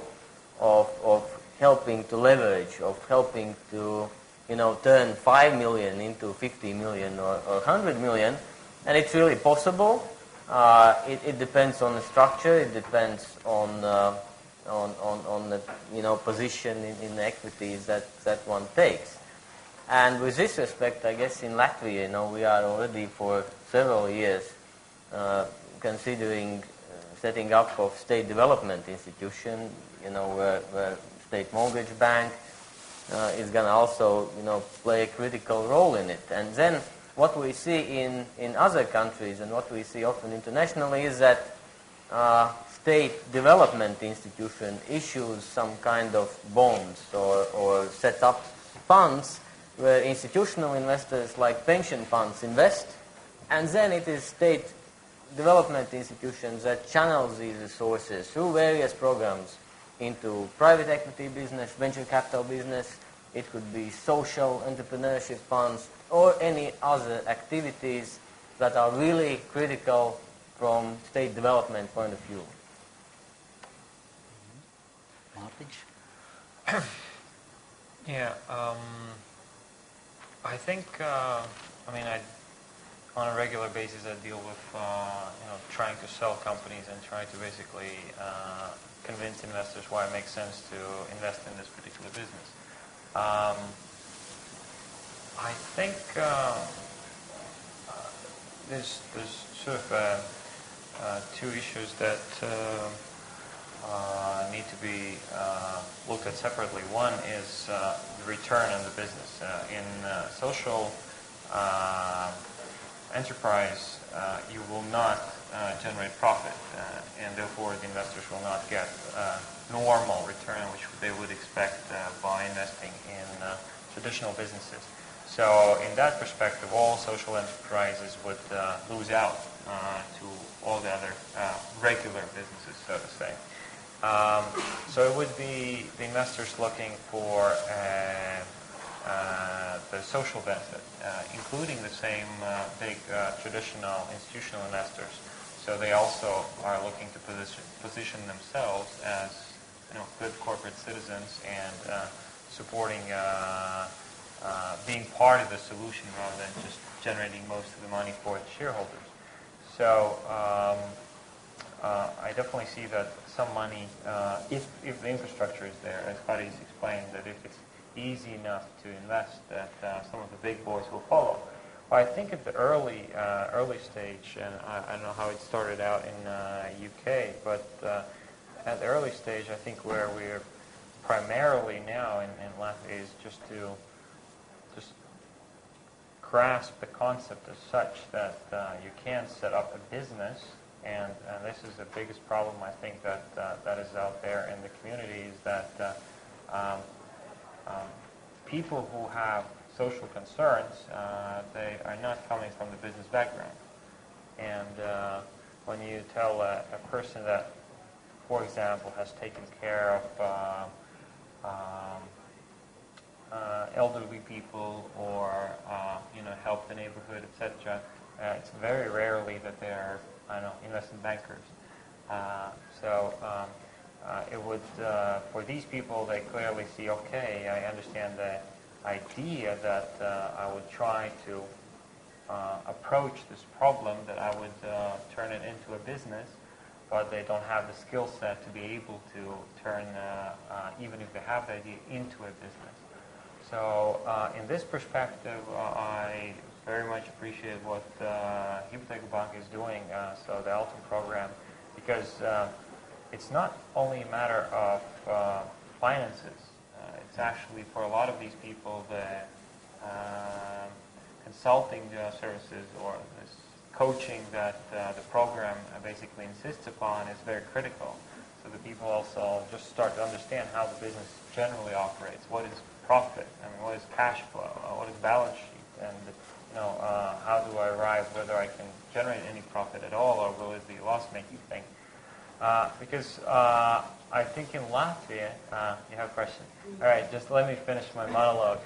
of helping to leverage, of helping to, you know, turn 5 million into 50 million or 100 million, and it's really possible. It depends on the structure. It depends on the position in the equities that one takes. And with this respect, I guess in Latvia, we are already for several years considering setting up of state development institution, where State Mortgage Bank is going to also, play a critical role in it. And then what we see in other countries and what we see often internationally is that state development institution issues some kind of bonds or set up funds where institutional investors like pension funds invest, and then it is state development institutions that channels these resources through various programs into private equity business, venture capital business. It could be social entrepreneurship funds or any other activities that are really critical from state development point of view. Mārtiņš. Yeah, I think, on a regular basis I deal with, trying to sell companies and trying to basically convince investors why it makes sense to invest in this particular business. I think there's sort of two issues that need to be looked at separately. One is the return on the business. In social enterprise, you will not generate profit, and therefore the investors will not get normal return, which they would expect by investing in traditional businesses. So in that perspective, all social enterprises would lose out to all the other regular businesses, so to say. So it would be the investors looking for the social benefit, including the same big traditional institutional investors. So they also are looking to position themselves as good corporate citizens and supporting, being part of the solution rather than just generating most of the money for the shareholders. So I definitely see that some money, if the infrastructure is there, as Harijs explained, that if it's easy enough to invest, that some of the big boys will follow. Well, I think at the early stage, and I don't know how it started out in UK, but at the early stage, I think where we're primarily now in Latvia is just to grasp the concept as such that you can set up a business, and this is the biggest problem I think that is out there in the community, is that people who have social concerns, they are not coming from the business background. And when you tell a person that, for example, has taken care of elderly people or help the neighborhood, etc., it's very rarely that they are, investment bankers. It would, for these people, they clearly see, okay, I understand the idea that I would try to approach this problem, that I would turn it into a business, but they don't have the skill set to be able to turn, even if they have the idea, into a business. So in this perspective, I very much appreciate what Hipotēku bank is doing, so the Altum program, because it's not only a matter of finances. It's actually, for a lot of these people, the consulting services or this coaching that the program basically insists upon is very critical. So the people also just start to understand how the business generally operates. What is profit? What is cash flow? What is balance sheet? And how do I arrive whether I can generate any profit at all, or will it be a loss-making thing? Because I think in Latvia, you have a question? All right, just let me finish my monologue.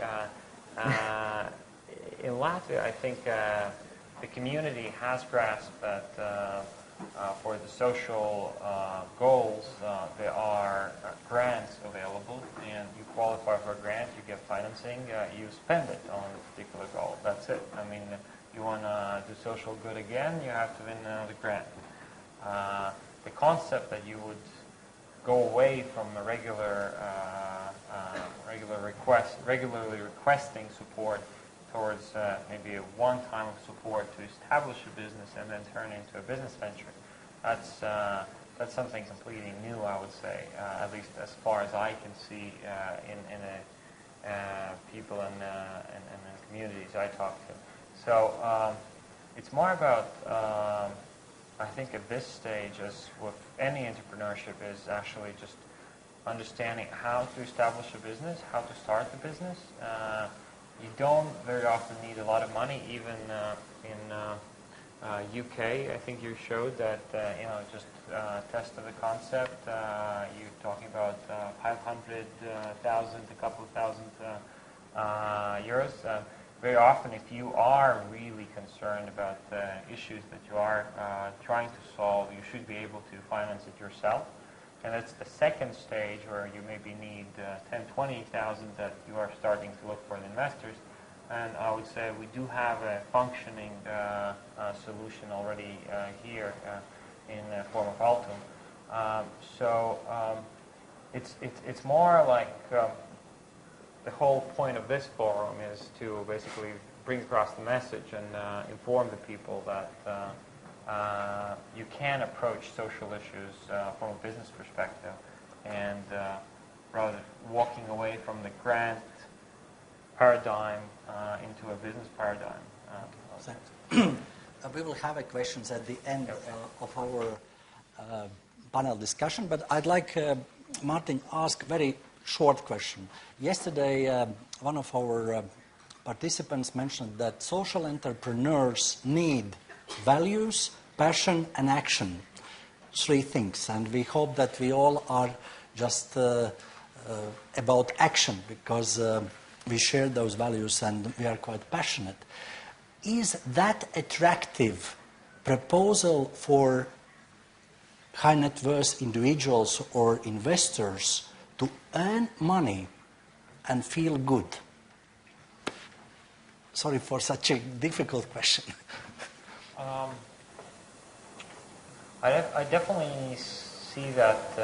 In Latvia, I think the community has grasped that for the social goals, there are grants available, and you qualify for a grant, you get financing, you spend it on a particular goal. That's it. You want to do social good again, you have to win the grant. The concept that you would go away from a regularly requesting support towards maybe a one-time of support to establish a business and then turn into a business venture, that's something completely new, I would say, at least as far as I can see in people and the communities I talk to. So it's more about I think at this stage, as with any entrepreneurship, is actually just understanding how to establish a business, how to start the business. You don't very often need a lot of money, even in UK. I think you showed that, just test of the concept. You're talking about 500,000, a couple of thousand euros. Very often, if you are really concerned about the issues that you are trying to solve, you should be able to finance it yourself. And it's the second stage where you maybe need 10, 20,000 that you are starting to look for the investors. And I would say we do have a functioning solution already here in the form of Altum. It's more like the whole point of this forum is to basically bring across the message and inform the people that you can approach social issues from a business perspective, and rather walking away from the grant paradigm into a business paradigm. We will have questions at the end of our panel discussion, but I'd like Mārtiņ ask a very short question. Yesterday, one of our participants mentioned that social entrepreneurs need values, passion, and action. 3 things, and we hope that we all are just about action, because we share those values and we are quite passionate. Is that attractive proposal for high net worth individuals or investors to earn money and feel good? Sorry for such a difficult question. I definitely see that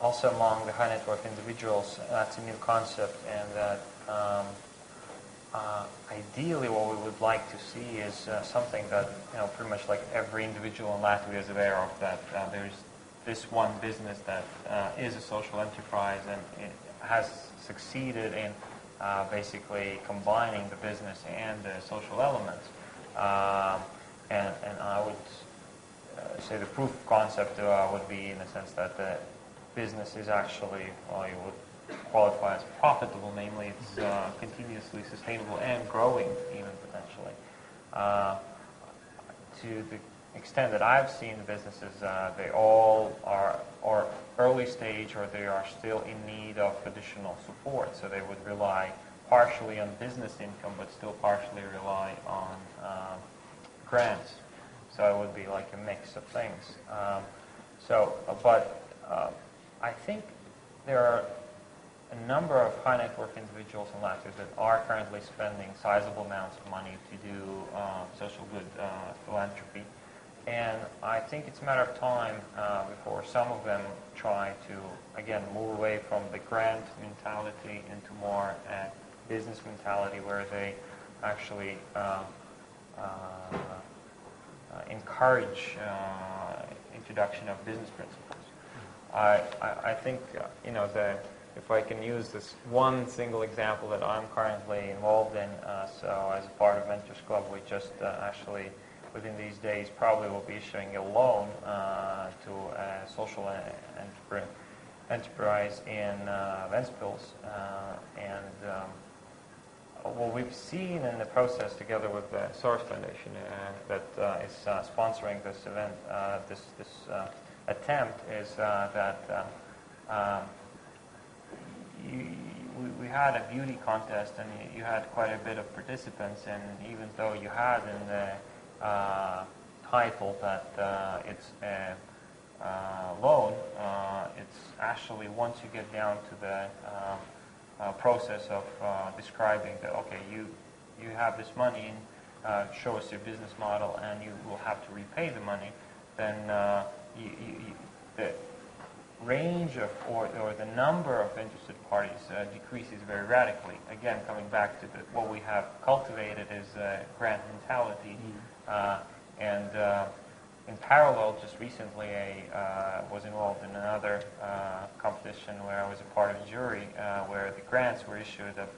also among the high net worth individuals, that's a new concept, and that ideally what we would like to see is something that, pretty much like every individual in Latvia is aware of, that there's this one business that is a social enterprise, and it has succeeded in basically combining the business and the social elements. And I would say the proof of concept would be in the sense that the business is actually, well, you would qualify as profitable, namely it's continuously sustainable and growing even potentially. To the extent that I've seen the businesses, they all are or early stage, or they are still in need of additional support, so they would rely partially on business income but still partially rely on grants. So it would be like a mix of things. I think there are a number of high net worth individuals in Latvia that are currently spending sizable amounts of money to do social good philanthropy. And I think it's a matter of time before some of them try to, again, move away from the grant mentality into more business mentality, where they actually encourage introduction of business principles. I think, if I can use this one single example that I'm currently involved in, so as a part of Mentors Club, we just actually, within these days, probably will be issuing a loan to a social enterprise in Ventspils. What we've seen in the process, together with the Source Foundation that is sponsoring this event, this attempt, is that we had a beauty contest, and you had quite a bit of participants, and even though you had in the title that it's a loan, it's actually, once you get down to the process of describing that, okay, you have this money, and show us your business model, and you will have to repay the money, then the range of or the number of interested parties decreases very radically. Again, coming back to what we have cultivated is grant mentality, and in parallel, just recently I was involved in another competition where I was a part of a jury, where the grants were issued of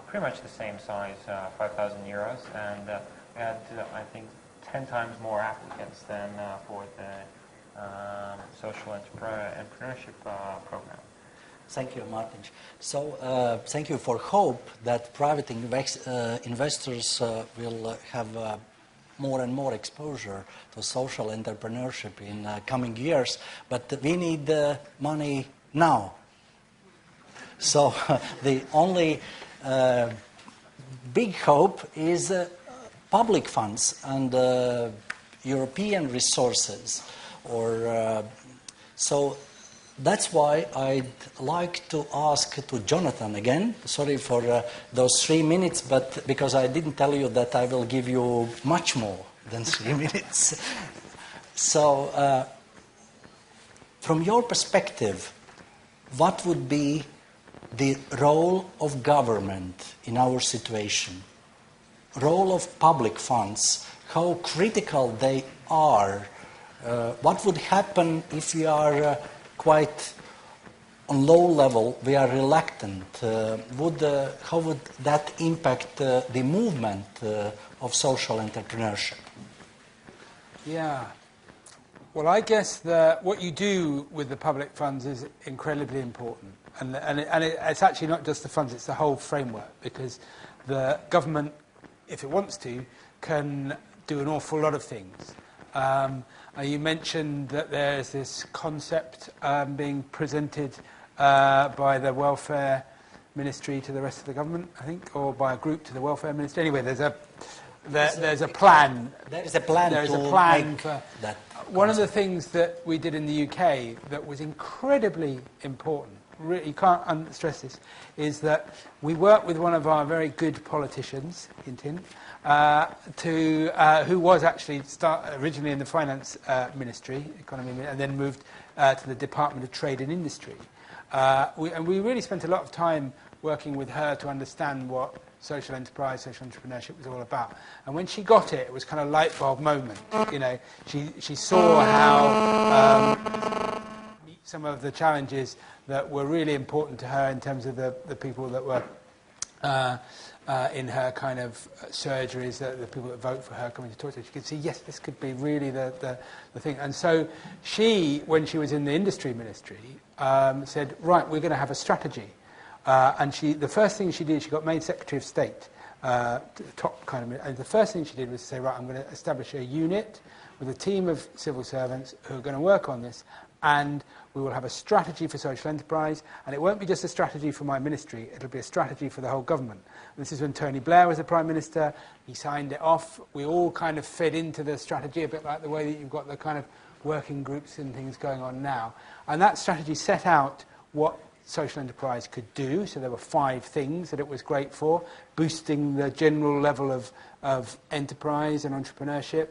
pretty much the same size, 5,000 euros, and we had, I think, 10 times more applicants than for the social entrepreneurship program. Thank you, Mārtiņš. So, thank you for hope that private investors will have more and more exposure to social entrepreneurship in coming years, but we need money now. So the only big hope is public funds and European resources, or So that's why I'd like to ask to Jonathan again. Sorry for those 3 minutes, but because I didn't tell you that I will give you much more than 3 minutes. So, from your perspective, what would be the role of government in our situation? Role of public funds, how critical they are? What would happen if we are quite on low level, we are reluctant? How would that impact the movement of social entrepreneurship? Yeah. Well, I guess that what you do with the public funds is incredibly important. And it's actually not just the funds, it's the whole framework, because the government, if it wants to, can do an awful lot of things. You mentioned that there's this concept being presented by the welfare ministry to the rest of the government, I think, or by a group to the welfare ministry. Anyway, there's a plan. There is a plan. There is a plan for that. One of the things that we did in the UK that was incredibly important, really, you can't stress this, is that we worked with one of our very good politicians, Hintin, who was actually originally in the finance ministry, economy, and then moved to the Department of Trade and Industry. And we really spent a lot of time working with her to understand what social enterprise, social entrepreneurship was all about. And when she got it, it was kind of a light bulb moment. You know, she saw how some of the challenges that were really important to her in terms of the people that were in her kind of surgeries, the people that vote for her coming to talk to her. She could see, yes, this could be really the thing. And so she, when she was in the industry ministry, said, right, we're going to have a strategy. And the first thing she did, she got made Secretary of State, top kind of, and the first thing she did was say, right, I'm going to establish a unit with a team of civil servants who are going to work on this, and we will have a strategy for social enterprise, and it won't be just a strategy for my ministry, it'll be a strategy for the whole government. And this is when Tony Blair was the Prime Minister, he signed it off, we all kind of fed into the strategy, a bit like the way that you've got the kind of working groups and things going on now. And that strategy set out what social enterprise could do, so there were 5 things that it was great for: boosting the general level of enterprise and entrepreneurship,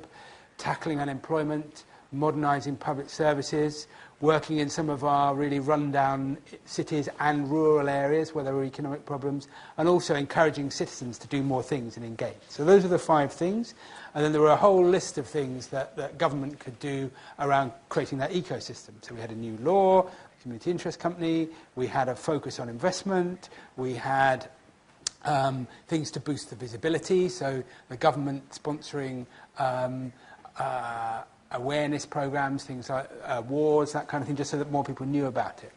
tackling unemployment, modernising public services, working in some of our really run-down cities and rural areas where there were economic problems, and also encouraging citizens to do more things and engage. So those are the 5 things. And then there were a whole list of things that government could do around creating that ecosystem. So we had a new law, community interest company, we had a focus on investment, we had things to boost the visibility, so the government sponsoring awareness programs, things like awards, that kind of thing, just so that more people knew about it.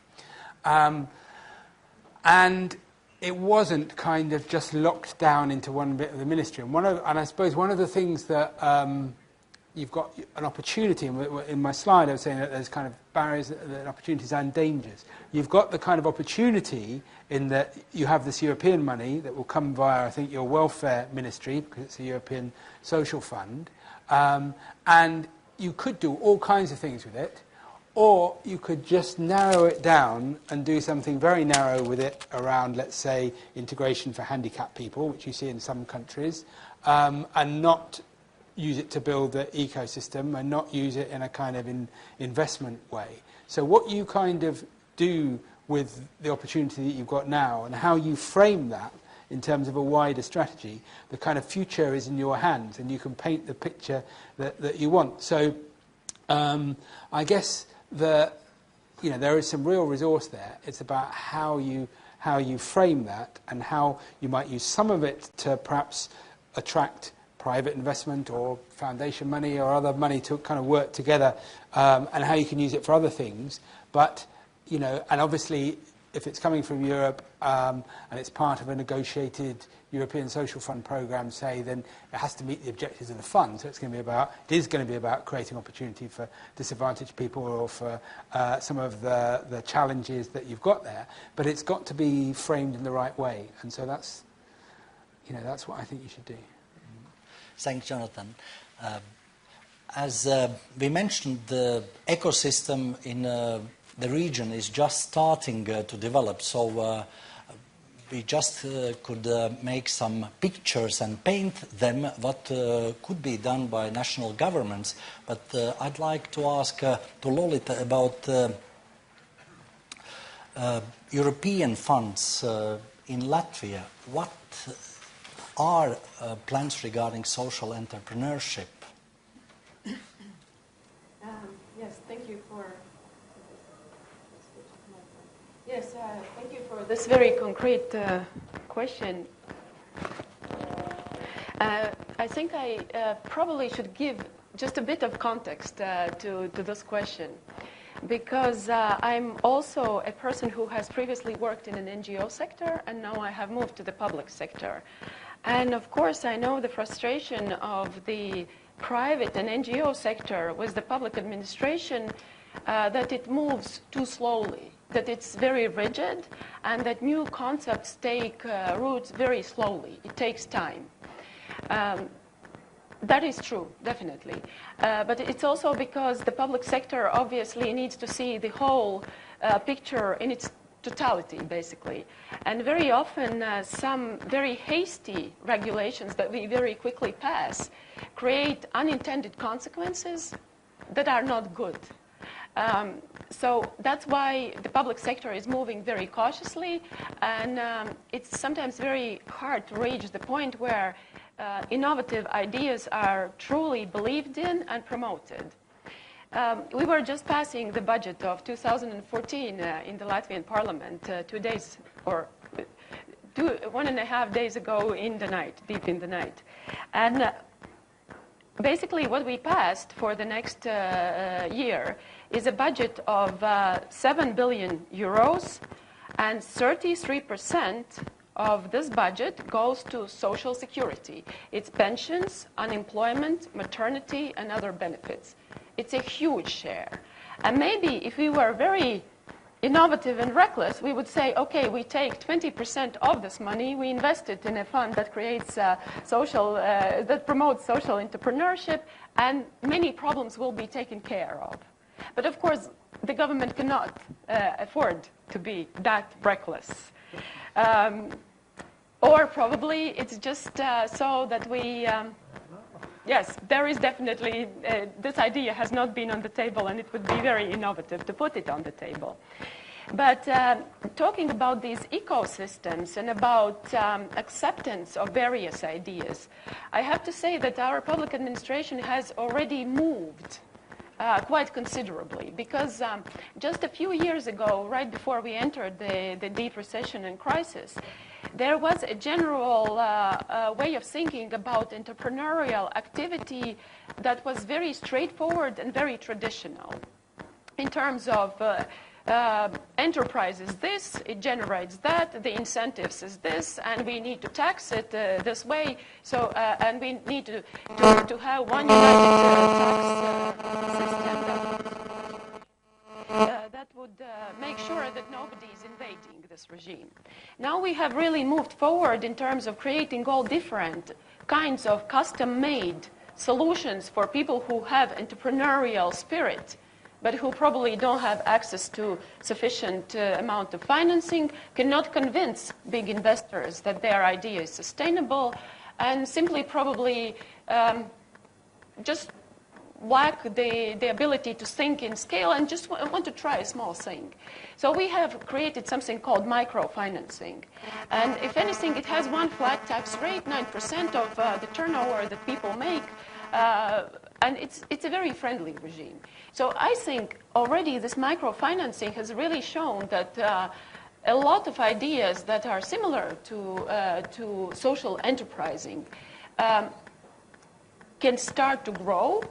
And it wasn't kind of just locked down into one bit of the ministry. And I suppose one of the things that you've got an opportunity, in my slide I was saying that there's kind of barriers, opportunities and dangers. You've got the kind of opportunity in that you have this European money that will come via, I think, your welfare ministry, because it's a European social fund, and you could do all kinds of things with it, or you could just narrow it down and do something very narrow with it around, let's say, integration for handicapped people, which you see in some countries, and not use it to build the ecosystem and not use it in a kind of investment way. So what you kind of do with the opportunity that you've got now and how you frame that in terms of a wider strategy, the kind of future is in your hands and you can paint the picture that you want. So I guess there is some real resource there. It's about how you frame that and how you might use some of it to perhaps attract private investment or foundation money or other money to kind of work together, and how you can use it for other things. But, and obviously, if it's coming from Europe and it's part of a negotiated European Social Fund programme, say, then it has to meet the objectives of the fund. So it is going to be about creating opportunity for disadvantaged people or for some of the challenges that you've got there. But it's got to be framed in the right way. And so that's what I think you should do. Thanks, Jonathan. As we mentioned, the ecosystem in the region is just starting to develop, so we just could make some pictures and paint them what could be done by national governments. But I'd like to ask to Lolita about European funds in Latvia. What are plans regarding social entrepreneurship? Yes, thank you for. Yes, thank you for this very concrete question. I think I probably should give just a bit of context to this question, because I'm also a person who has previously worked in an NGO sector, and now I have moved to the public sector. And of course, I know the frustration of the private and NGO sector with the public administration, that it moves too slowly, that it's very rigid, and that new concepts take roots very slowly. It takes time. That is true, definitely. But it's also because the public sector obviously needs to see the whole picture in its totality, basically. And very often, some very hasty regulations that we very quickly pass create unintended consequences that are not good. So that's why the public sector is moving very cautiously, and it's sometimes very hard to reach the point where innovative ideas are truly believed in and promoted. We were just passing the budget of 2014 in the Latvian Parliament 2 days, or 1.5 days ago in the night, deep in the night. And basically what we passed for the next year is a budget of 7 billion euros, and 33% of this budget goes to social security. It's pensions, unemployment, maternity, and other benefits. It's a huge share. And maybe if we were very innovative and reckless, we would say, okay, we take 20% of this money, we invest it in a fund that creates that promotes social entrepreneurship, and many problems will be taken care of. But of course, the government cannot afford to be that reckless. Or probably it's just so that we, yes, there is definitely, this idea has not been on the table, and it would be very innovative to put it on the table. But talking about these ecosystems and about acceptance of various ideas, I have to say that our public administration has already moved quite considerably, because just a few years ago, right before we entered the deep recession and crisis, there was a general way of thinking about entrepreneurial activity that was very straightforward and very traditional. In terms of enterprise is this, it generates that, the incentives is this, and we need to tax it this way. So, and we need to have one united tax system that would make sure that nobody is invading this regime. Now we have really moved forward in terms of creating all different kinds of custom-made solutions for people who have entrepreneurial spirit, but who probably don't have access to sufficient amount of financing, cannot convince big investors that their idea is sustainable, and simply probably just lack the ability to think in scale and just want to try a small thing. So we have created something called microfinancing. And if anything, it has one flat tax rate, 9% of the turnover that people make, and it's a very friendly regime. So I think already this microfinancing has really shown that a lot of ideas that are similar to social enterprising can start to grow,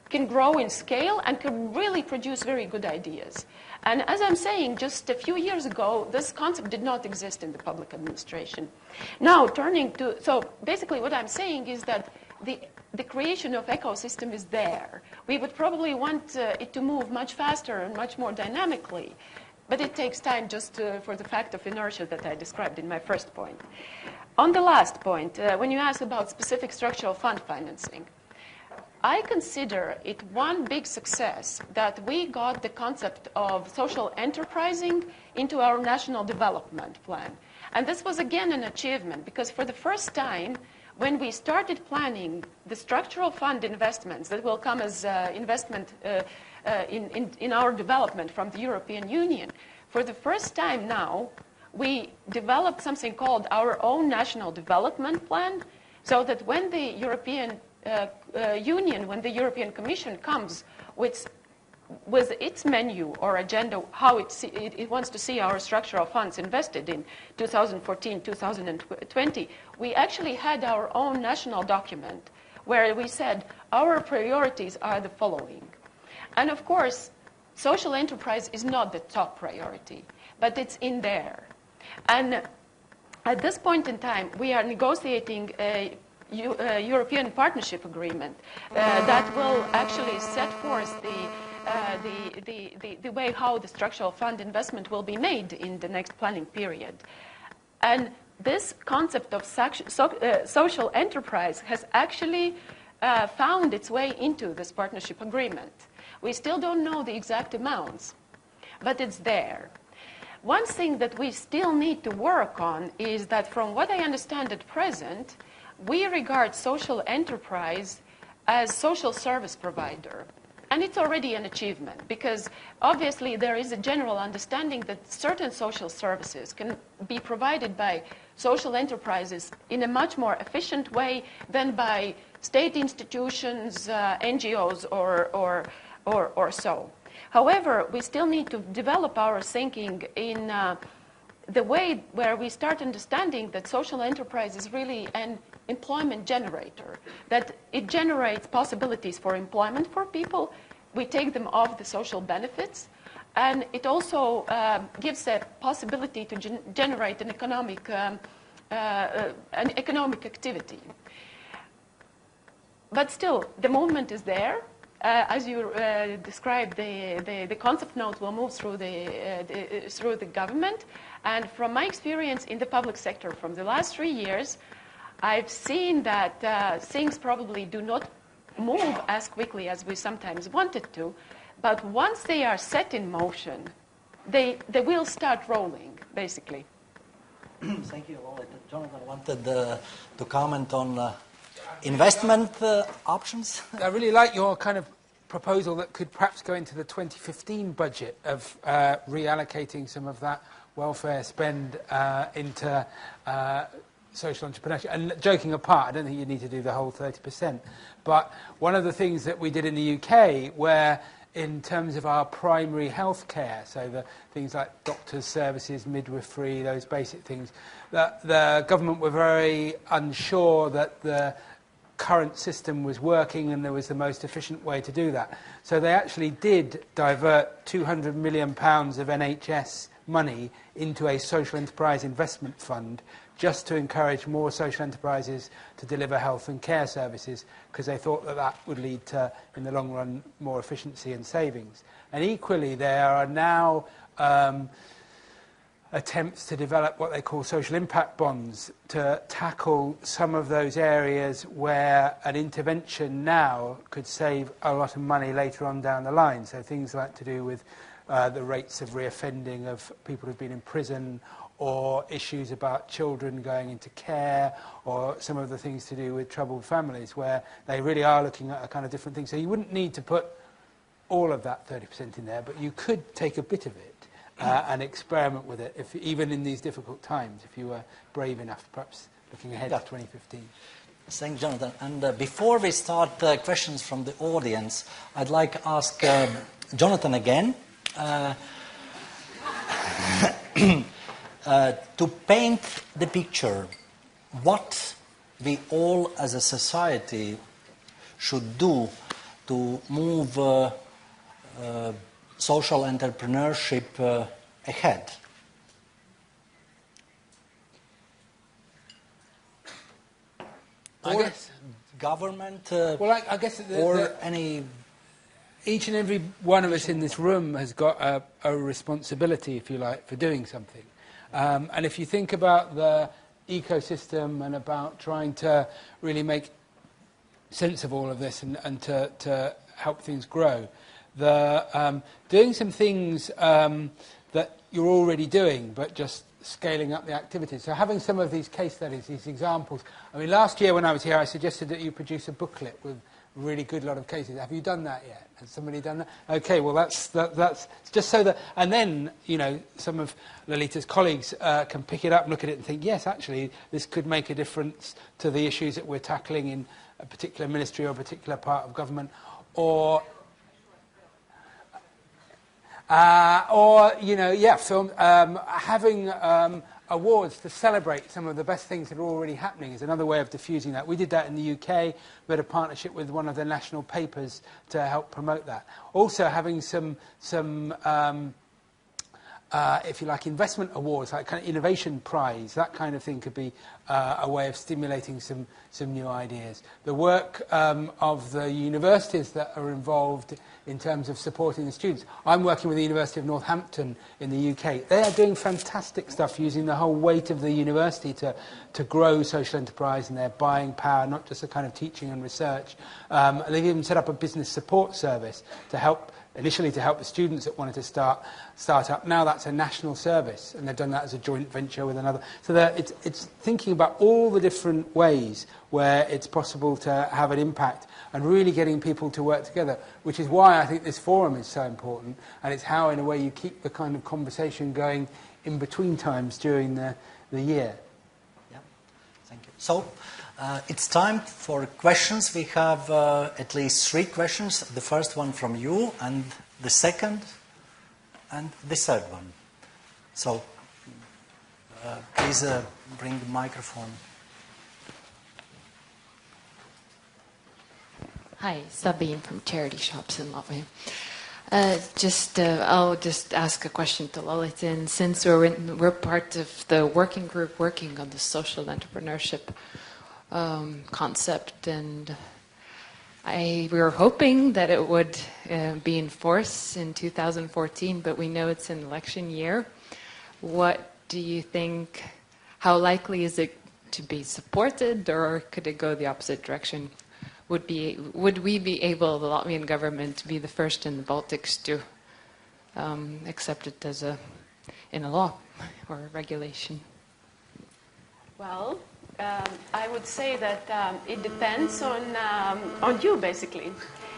can grow in scale, and can really produce very good ideas. And as I'm saying, just a few years ago, this concept did not exist in the public administration. Now, turning to, so basically what I'm saying is that the creation of ecosystem is there. We would probably want it to move much faster and much more dynamically, but it takes time just for the fact of inertia that I described in my first point. On the last point, when you asked about specific structural fund financing, I consider it one big success that we got the concept of social enterprising into our national development plan. And this was again an achievement because for the first time, when we started planning the structural fund investments that will come as investment in our development from the European Union, for the first time now, we developed something called our own national development plan, so that when the European Union, when the European Commission comes with its menu or agenda, how it wants to see our structural funds invested in 2014, 2020, we actually had our own national document where we said our priorities are the following. And of course, social enterprise is not the top priority, but it's in there. And at this point in time, we are negotiating a European Partnership Agreement that will actually set forth the way how the structural fund investment will be made in the next planning period. And this concept of social enterprise has actually found its way into this partnership agreement. We still don't know the exact amounts, but it's there. One thing that we still need to work on is that from what I understand at present, we regard social enterprise as social service provider. And it's already an achievement because obviously there is a general understanding that certain social services can be provided by social enterprises in a much more efficient way than by state institutions, NGOs, or so. However, we still need to develop our thinking in the way where we start understanding that social enterprise is really an employment generator, that it generates possibilities for employment for people. We take them off the social benefits, and it also gives a possibility to generate an economic activity. But still, the movement is there. As you described, the concept note will move through the government. And from my experience in the public sector from the last 3 years, I've seen that things probably do not move as quickly as we sometimes wanted to. But once they are set in motion, they will start rolling, basically. Thank you, Lolita. Jonathan wanted to comment on investment options. I really like your kind of proposal that could perhaps go into the 2015 budget of reallocating some of that welfare spend into social entrepreneurship. And joking apart, I don't think you need to do the whole 30%. But one of the things that we did in the UK, where in terms of our primary health care, so the things like doctors' services, midwifery, those basic things, the government were very unsure that the current system was working and there was the most efficient way to do that. So they actually did divert £200 million of NHS money into a social enterprise investment fund just to encourage more social enterprises to deliver health and care services, because they thought that that would lead to, in the long run, more efficiency and savings. And equally, there are now attempts to develop what they call social impact bonds to tackle some of those areas where an intervention now could save a lot of money later on down the line. So things like to do with the rates of reoffending of people who've been in prison, or issues about children going into care, or some of the things to do with troubled families, where they really are looking at a kind of different thing. So you wouldn't need to put all of that 30% in there, but you could take a bit of it and experiment with it, if, even in these difficult times, if you were brave enough, perhaps looking ahead to 2015. Thanks, Jonathan. And before we start questions from the audience, I'd like to ask Jonathan again to paint the picture what we all as a society should do to move social entrepreneurship ahead. I Or guess government, well, I guess any... Each and every one of us in this room has got a responsibility, if you like, for doing something. And if you think about the ecosystem and about trying to really make sense of all of this and to help things grow. Doing some things that you're already doing, but just scaling up the activities. So having some of these case studies, these examples. I mean, last year when I was here, I suggested that you produce a booklet with a really good lot of cases. Have you done that yet? Has somebody done that? Okay, well, that's just so that... And then, you know, some of Lolita's colleagues can pick it up and look at it and think, yes, actually, this could make a difference to the issues that we're tackling in a particular ministry or a particular part of government, or you know, yeah, having awards to celebrate some of the best things that are already happening is another way of diffusing that. We did that in the UK. We had a partnership with one of the national papers to help promote that. Also, having some if you like, investment awards, like kind of innovation prize, that kind of thing could be a way of stimulating some new ideas. The work of the universities that are involved in terms of supporting the students. I'm working with the University of Northampton in the UK. They are doing fantastic stuff using the whole weight of the university to grow social enterprise and their buying power, not just a kind of teaching and research. They've even set up a business support service to help, initially to help the students that wanted to start up. Now that's a national service, and they've done that as a joint venture with another. So it's thinking about all the different ways where it's possible to have an impact and really getting people to work together, which is why I think this forum is so important, and it's how, in a way, you keep the kind of conversation going in between times during the year. Yeah, thank you. So it's time for questions. We have at least 3 questions. The first one from you, and the second, and the third one. So please bring the microphone. Hi, Sabine from Charity Shops in Latvia. I'll just ask a question to Lolita. And since we're part of the working group working on the social entrepreneurship concept, and we were hoping that it would be in force in 2014, but we know it's an election year. What do you think? How likely is it to be supported, or could it go the opposite direction? Would we be able, the Latvian government, to be the first in the Baltics to accept it as in a law or a regulation? Well, I would say that it depends on you, basically.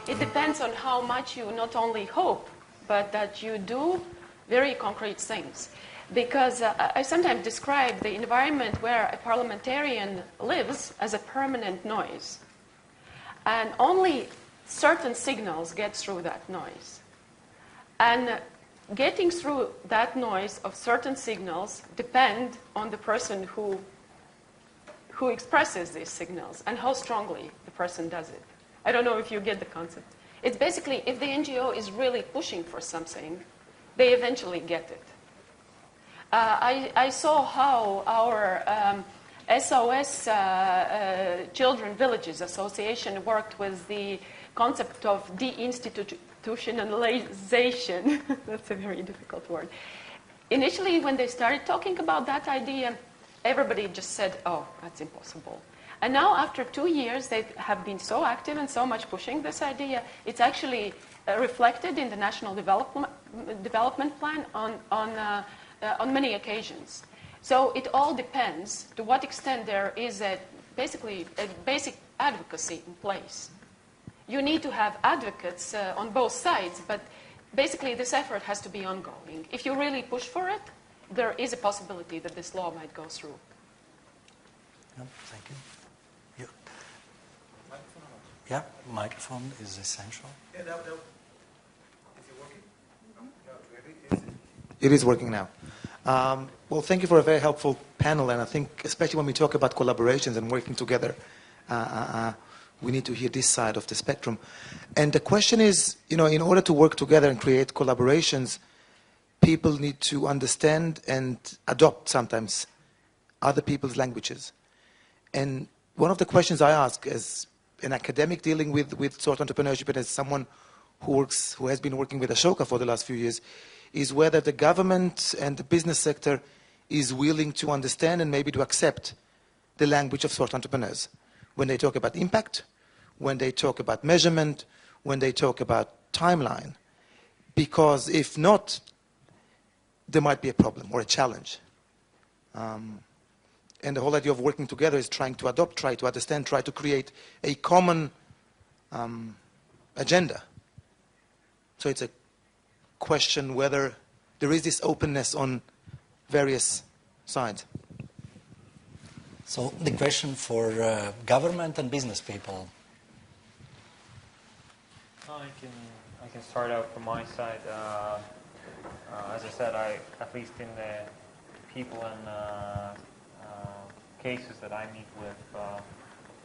It depends on how much you not only hope, but that you do very concrete things. Because I sometimes describe the environment where a parliamentarian lives as a permanent noise. And only certain signals get through that noise. And getting through that noise of certain signals depend on the person who expresses these signals and how strongly the person does it. I don't know if you get the concept. It's basically, if the NGO is really pushing for something, they eventually get it. I saw how our SOS Children Villages Association worked with the concept of deinstitutionalization. That's a very difficult word. Initially, when they started talking about that idea, everybody just said, oh, that's impossible. And now, after 2 years, they have been so active and so much pushing this idea, it's actually reflected in the National Development Plan on many occasions. So it all depends to what extent there is basically a basic advocacy in place. You need to have advocates on both sides, but basically this effort has to be ongoing. If you really push for it, there is a possibility that this law might go through. Yeah, thank you. Yeah, microphone is essential. Yeah, no. Is it working? No, it is working now. Well, thank you for a very helpful panel, and I think especially when we talk about collaborations and working together, we need to hear this side of the spectrum. And the question is, in order to work together and create collaborations, people need to understand and adopt sometimes other people's languages. And one of the questions I ask as an academic dealing with social entrepreneurship and as someone who has been working with Ashoka for the last few years, is whether the government and the business sector is willing to understand and maybe to accept the language of social entrepreneurs when they talk about impact, when they talk about measurement, when they talk about timeline. Because if not, there might be a problem or a challenge. And the whole idea of working together is trying to adopt, try to understand, try to create a common agenda. So it's a question whether there is this openness on various sides. So the question for government and business people. I can start out from my side. As I said, at least in the people and cases that I meet with,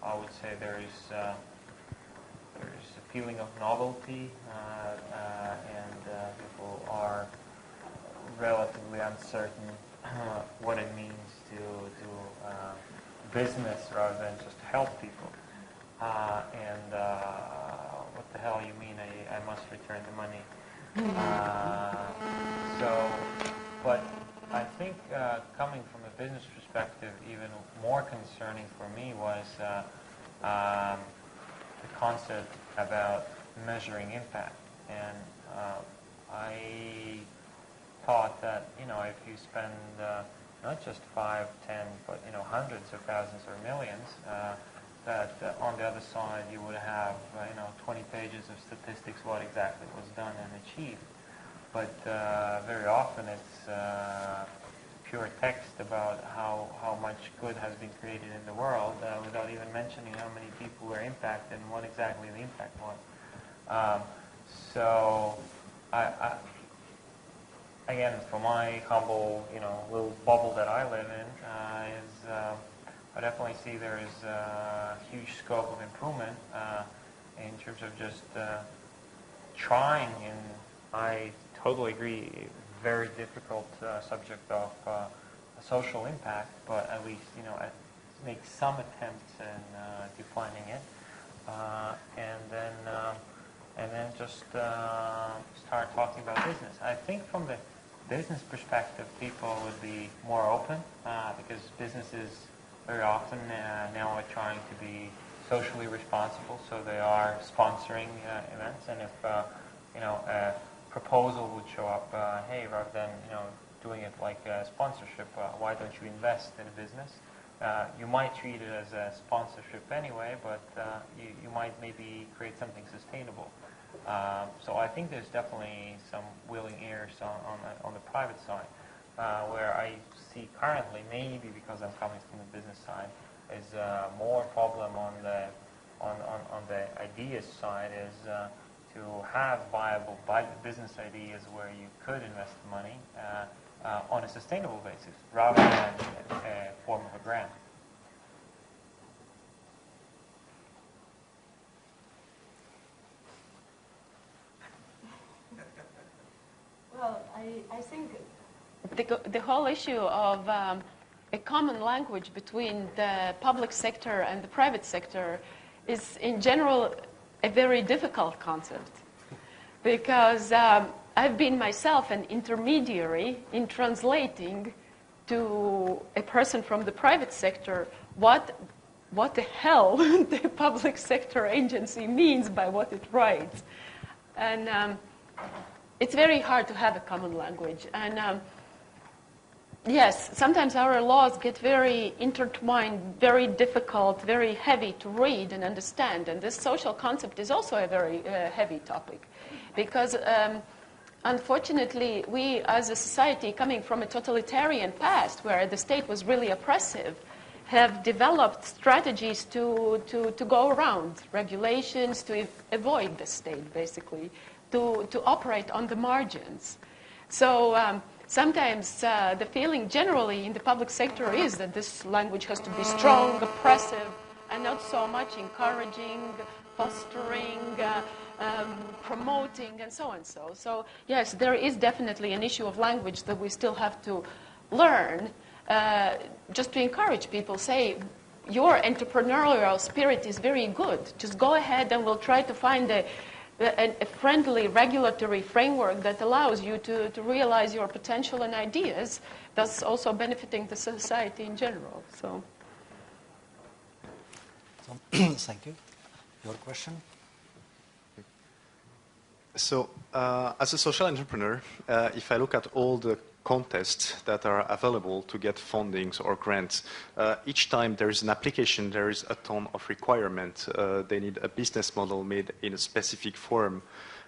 I would say there's a feeling of novelty, and people are relatively uncertain what it means to do business rather than just help people. And what the hell you mean I must return the money? But I think coming from a business perspective, even more concerning for me was the concept about measuring impact. And I thought that, if you spend not just 5, 10, but, hundreds of thousands or millions, that on the other side you would have, 20 pages of statistics, what exactly was done and achieved. But very often it's pure text about how much good has been created in the world without even mentioning how many people were impacted and what exactly the impact was. So again, for my humble, little bubble that I live in, I definitely see there is a huge scope of improvement in terms of just trying, and I totally agree, very difficult subject of social impact, but at least, make some attempts in defining it, and then just start talking about business. I think from the business perspective, people would be more open because businesses very often now are trying to be socially responsible, so they are sponsoring events. And if a proposal would show up, hey, rather than doing it like a sponsorship, why don't you invest in a business? You might treat it as a sponsorship anyway, but you might maybe create something sustainable. So I think there's definitely some willing ears on the private side, where I see currently, maybe because I'm coming from the business side, is more problem on the ideas side is to have viable business ideas where you could invest the money on a sustainable basis rather than a form of a grant. Well, I think the whole issue of a common language between the public sector and the private sector is, in general, a very difficult concept, because I've been myself an intermediary in translating to a person from the private sector what the hell the public sector agency means by what it writes. And it's very hard to have a common language. And yes, sometimes our laws get very intertwined, very difficult, very heavy to read and understand. And this social concept is also a very heavy topic, because unfortunately, we as a society coming from a totalitarian past where the state was really oppressive, have developed strategies to go around regulations, to avoid the state, basically, to operate on the margins. So sometimes the feeling generally in the public sector is that this language has to be strong, oppressive, and not so much encouraging, fostering, promoting, and so on. So yes, there is definitely an issue of language that we still have to learn, just to encourage people. Say, your entrepreneurial spirit is very good. Just go ahead and we'll try to find a friendly regulatory framework that allows you to realize your potential and ideas, thus also benefiting the society in general. So thank you. your question? So, as a social entrepreneur, if I look at all the contests that are available to get fundings or grants, each time there is an application, there is a ton of requirement. They need a business model made in a specific form.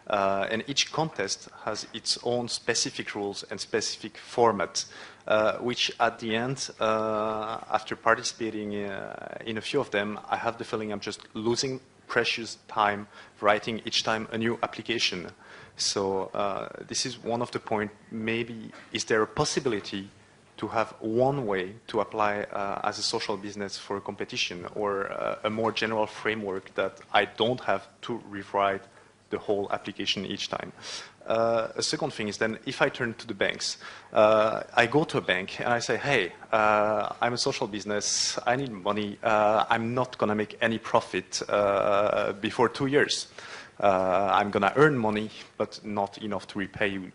And each contest has its own specific rules and specific format, which at the end, after participating in a few of them, I have the feeling I'm just losing precious time writing each time a new application. So this is one of the points. Maybe is there a possibility to have one way to apply as a social business for a competition, or a more general framework that I don't have to rewrite the whole application each time? A second thing is then, if I turn to the banks, I go to a bank and I say, hey, I'm a social business, I need money, I'm not going to make any profit before 2 years. I'm going to earn money, but not enough to repay you.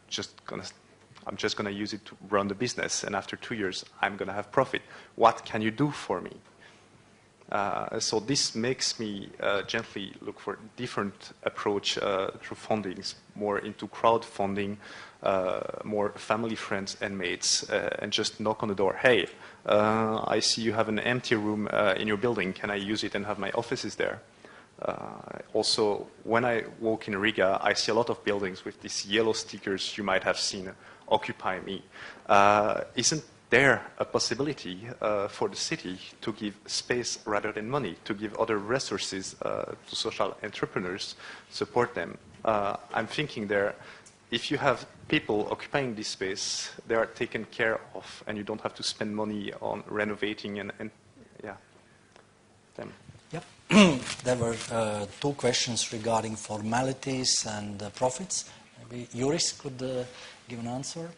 I'm just going to use it to run the business, and after 2 years, I'm going to have profit. What can you do for me? So this makes me gently look for a different approach through fundings, more into crowdfunding, more family, friends, and mates, and just knock on the door. Hey, I see you have an empty room in your building. Can I use it and have my offices there? Also, when I walk in Riga, I see a lot of buildings with these yellow stickers you might have seen, Occupy Me. Isn't there a possibility for the city to give space rather than money, to give other resources to social entrepreneurs, support them? I'm thinking there, if you have people occupying this space, they are taken care of, and you don't have to spend money on renovating and yeah, them. Yep. There were 2 questions regarding formalities and profits. Maybe Juris could give an answer.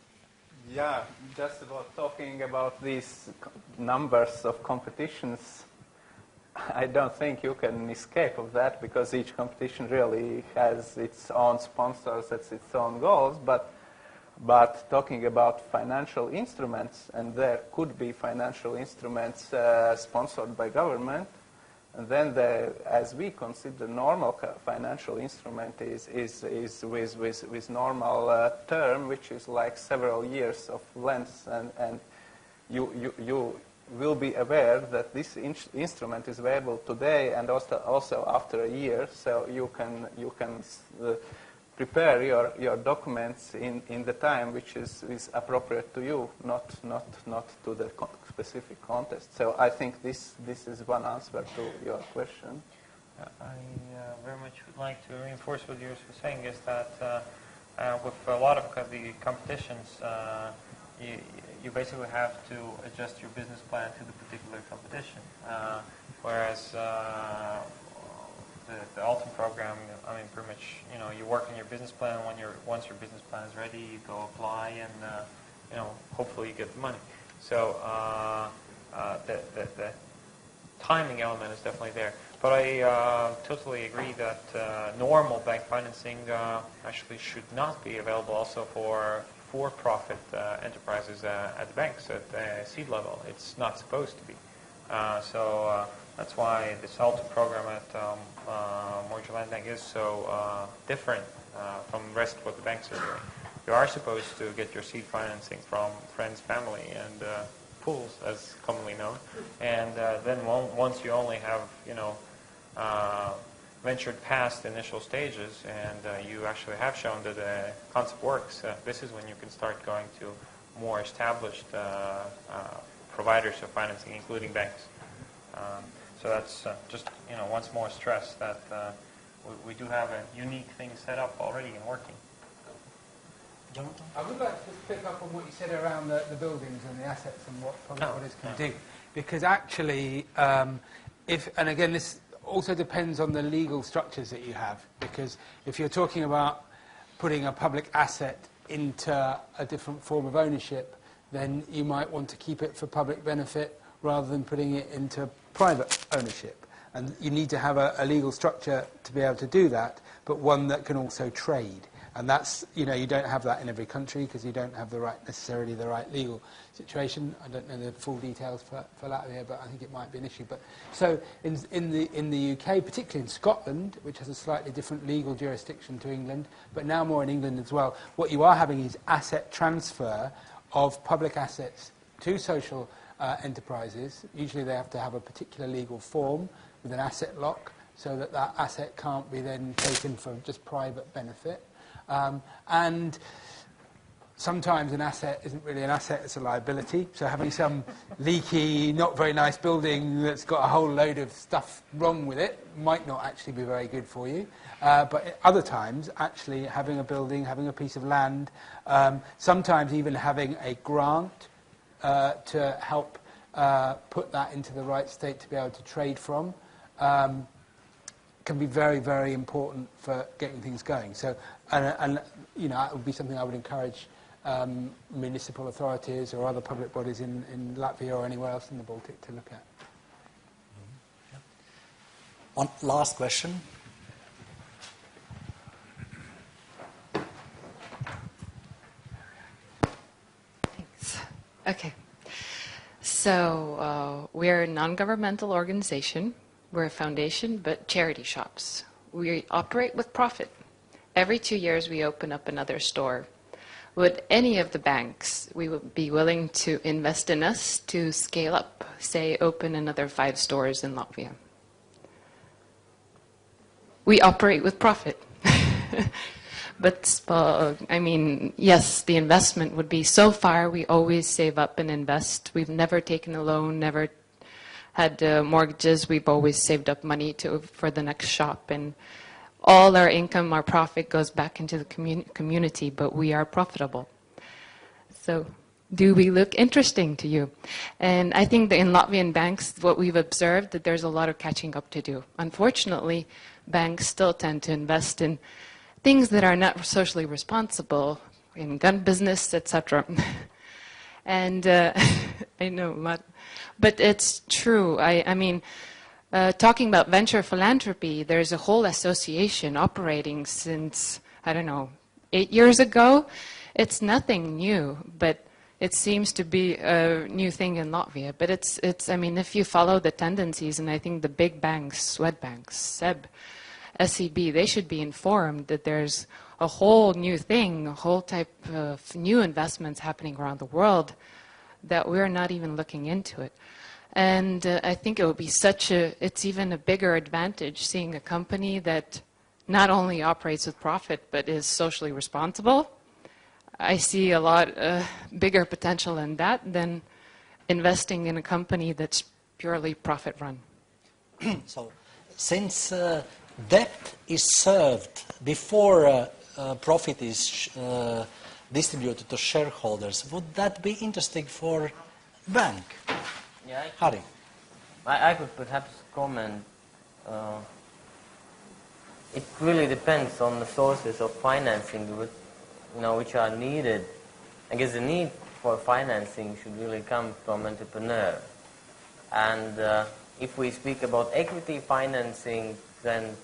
Yeah, just about talking about these numbers of competitions, I don't think you can escape of that, because each competition really has its own sponsors, its own goals, but talking about financial instruments, and there could be financial instruments sponsored by government, and then as we consider normal financial instrument is with normal term, which is like several years of length, and you will be aware that this instrument is available today and also after a year, so you can prepare your documents in the time which is appropriate to you, not to the specific contest. So I think this is one answer to your question. I very much would like to reinforce what Juris was saying, is that with a lot of the competitions, you basically have to adjust your business plan to the particular competition. Whereas the ultimate program, I mean, pretty much, you work on your business plan. Once your business plan is ready, you go apply, and hopefully you get the money. So the timing element is definitely there. But I totally agree that normal bank financing actually should not be available also for-profit enterprises at the banks at the seed level. It's not supposed to be. So that's why this ultimate program at Mortgage Land Bank is so different from the rest of what the banks are doing. You are supposed to get your seed financing from friends, family, and pools, as commonly known. And then once you only have, ventured past the initial stages, and you actually have shown that the concept works, this is when you can start going to more established providers of financing, including banks. So that's just, once more stress that we do have a unique thing set up already and working. Jonathan? I would like to just pick up on what you said around the buildings and the assets and what public bodies can do. Because actually, and again, this also depends on the legal structures that you have. Because if you're talking about putting a public asset into a different form of ownership, then you might want to keep it for public benefit rather than putting it into private ownership. And you need to have a legal structure to be able to do that, but one that can also trade. And that's, you don't have that in every country because you don't have necessarily the right legal situation. I don't know the full details for Latvia, but I think it might be an issue. But so in the UK, particularly in Scotland, which has a slightly different legal jurisdiction to England, but now more in England as well, what you are having is asset transfer of public assets to social enterprises. Usually they have to have a particular legal form with an asset lock so that that asset can't be then taken for just private benefit. And sometimes an asset isn't really an asset, it's a liability. So having some leaky, not very nice building that's got a whole load of stuff wrong with it might not actually be very good for you. But other times, actually having a building, having a piece of land, sometimes even having a grant to help put that into the right state to be able to trade from can be very, very important for getting things going. So, and that would be something I would encourage municipal authorities or other public bodies in Latvia or anywhere else in the Baltic to look at. One last question. Thanks. Okay. So we're a non-governmental organization. We're a foundation, but charity shops. We operate with profit. Every 2 years, we open up another store. Would any of the banks, we would be willing to invest in us to scale up, say, open another 5 stores in Latvia? We operate with profit. But, I mean, yes, the investment would be so far, we always save up and invest. We've never taken a loan, never had mortgages. We've always saved up money for the next shop. And all our income, our profit goes back into the community, but we are profitable. So do we look interesting to you? And I think that in Latvian banks, what we've observed, that there's a lot of catching up to do. Unfortunately, banks still tend to invest in things that are not socially responsible, in gun business, etc. And I know, but it's true. I mean, talking about venture philanthropy, there's a whole association operating since, I don't know, 8 years ago. It's nothing new, but it seems to be a new thing in Latvia. But it's. I mean, if you follow the tendencies, and I think the big banks, Swedbank, SEB, they should be informed that there's a whole new thing, a whole type of new investments happening around the world that we're not even looking into it. And I think it would be it's even a bigger advantage seeing a company that not only operates with profit, but is socially responsible. I see a lot bigger potential in that than investing in a company that's purely profit run. So, since debt is served before profit is distributed to shareholders, would that be interesting for bank? Yeah, Harry. I could perhaps comment. It really depends on the sources of financing, which are needed. I guess the need for financing should really come from entrepreneurs. And if we speak about equity financing, then,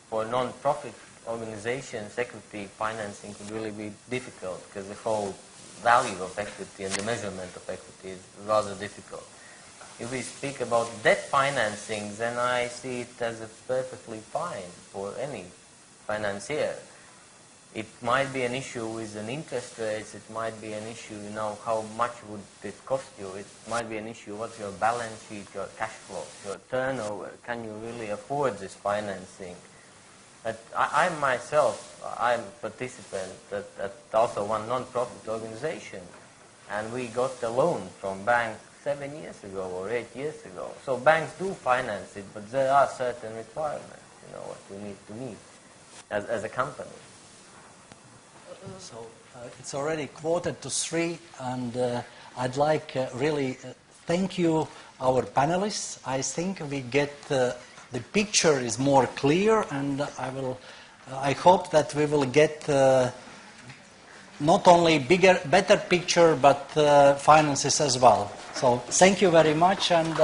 for non-profit organizations, equity financing could really be difficult because the whole value of equity and the measurement of equity is rather difficult. If we speak about debt financing, then I see it as a perfectly fine for any financier. It might be an issue with an interest rates, it might be an issue, how much would it cost you, it might be an issue, what's your balance sheet, your cash flow, your turnover, can you really afford this financing? But I myself, I'm a participant at also one non-profit organization, and we got a loan from bank 7 years ago or 8 years ago. So banks do finance it, but there are certain requirements, what we need to meet as a company. So it's already 2:45, and I'd like really thank you, our panelists. I think we get the picture is more clear, and I hope that we will get not only better picture, but finances as well. So thank you very much, and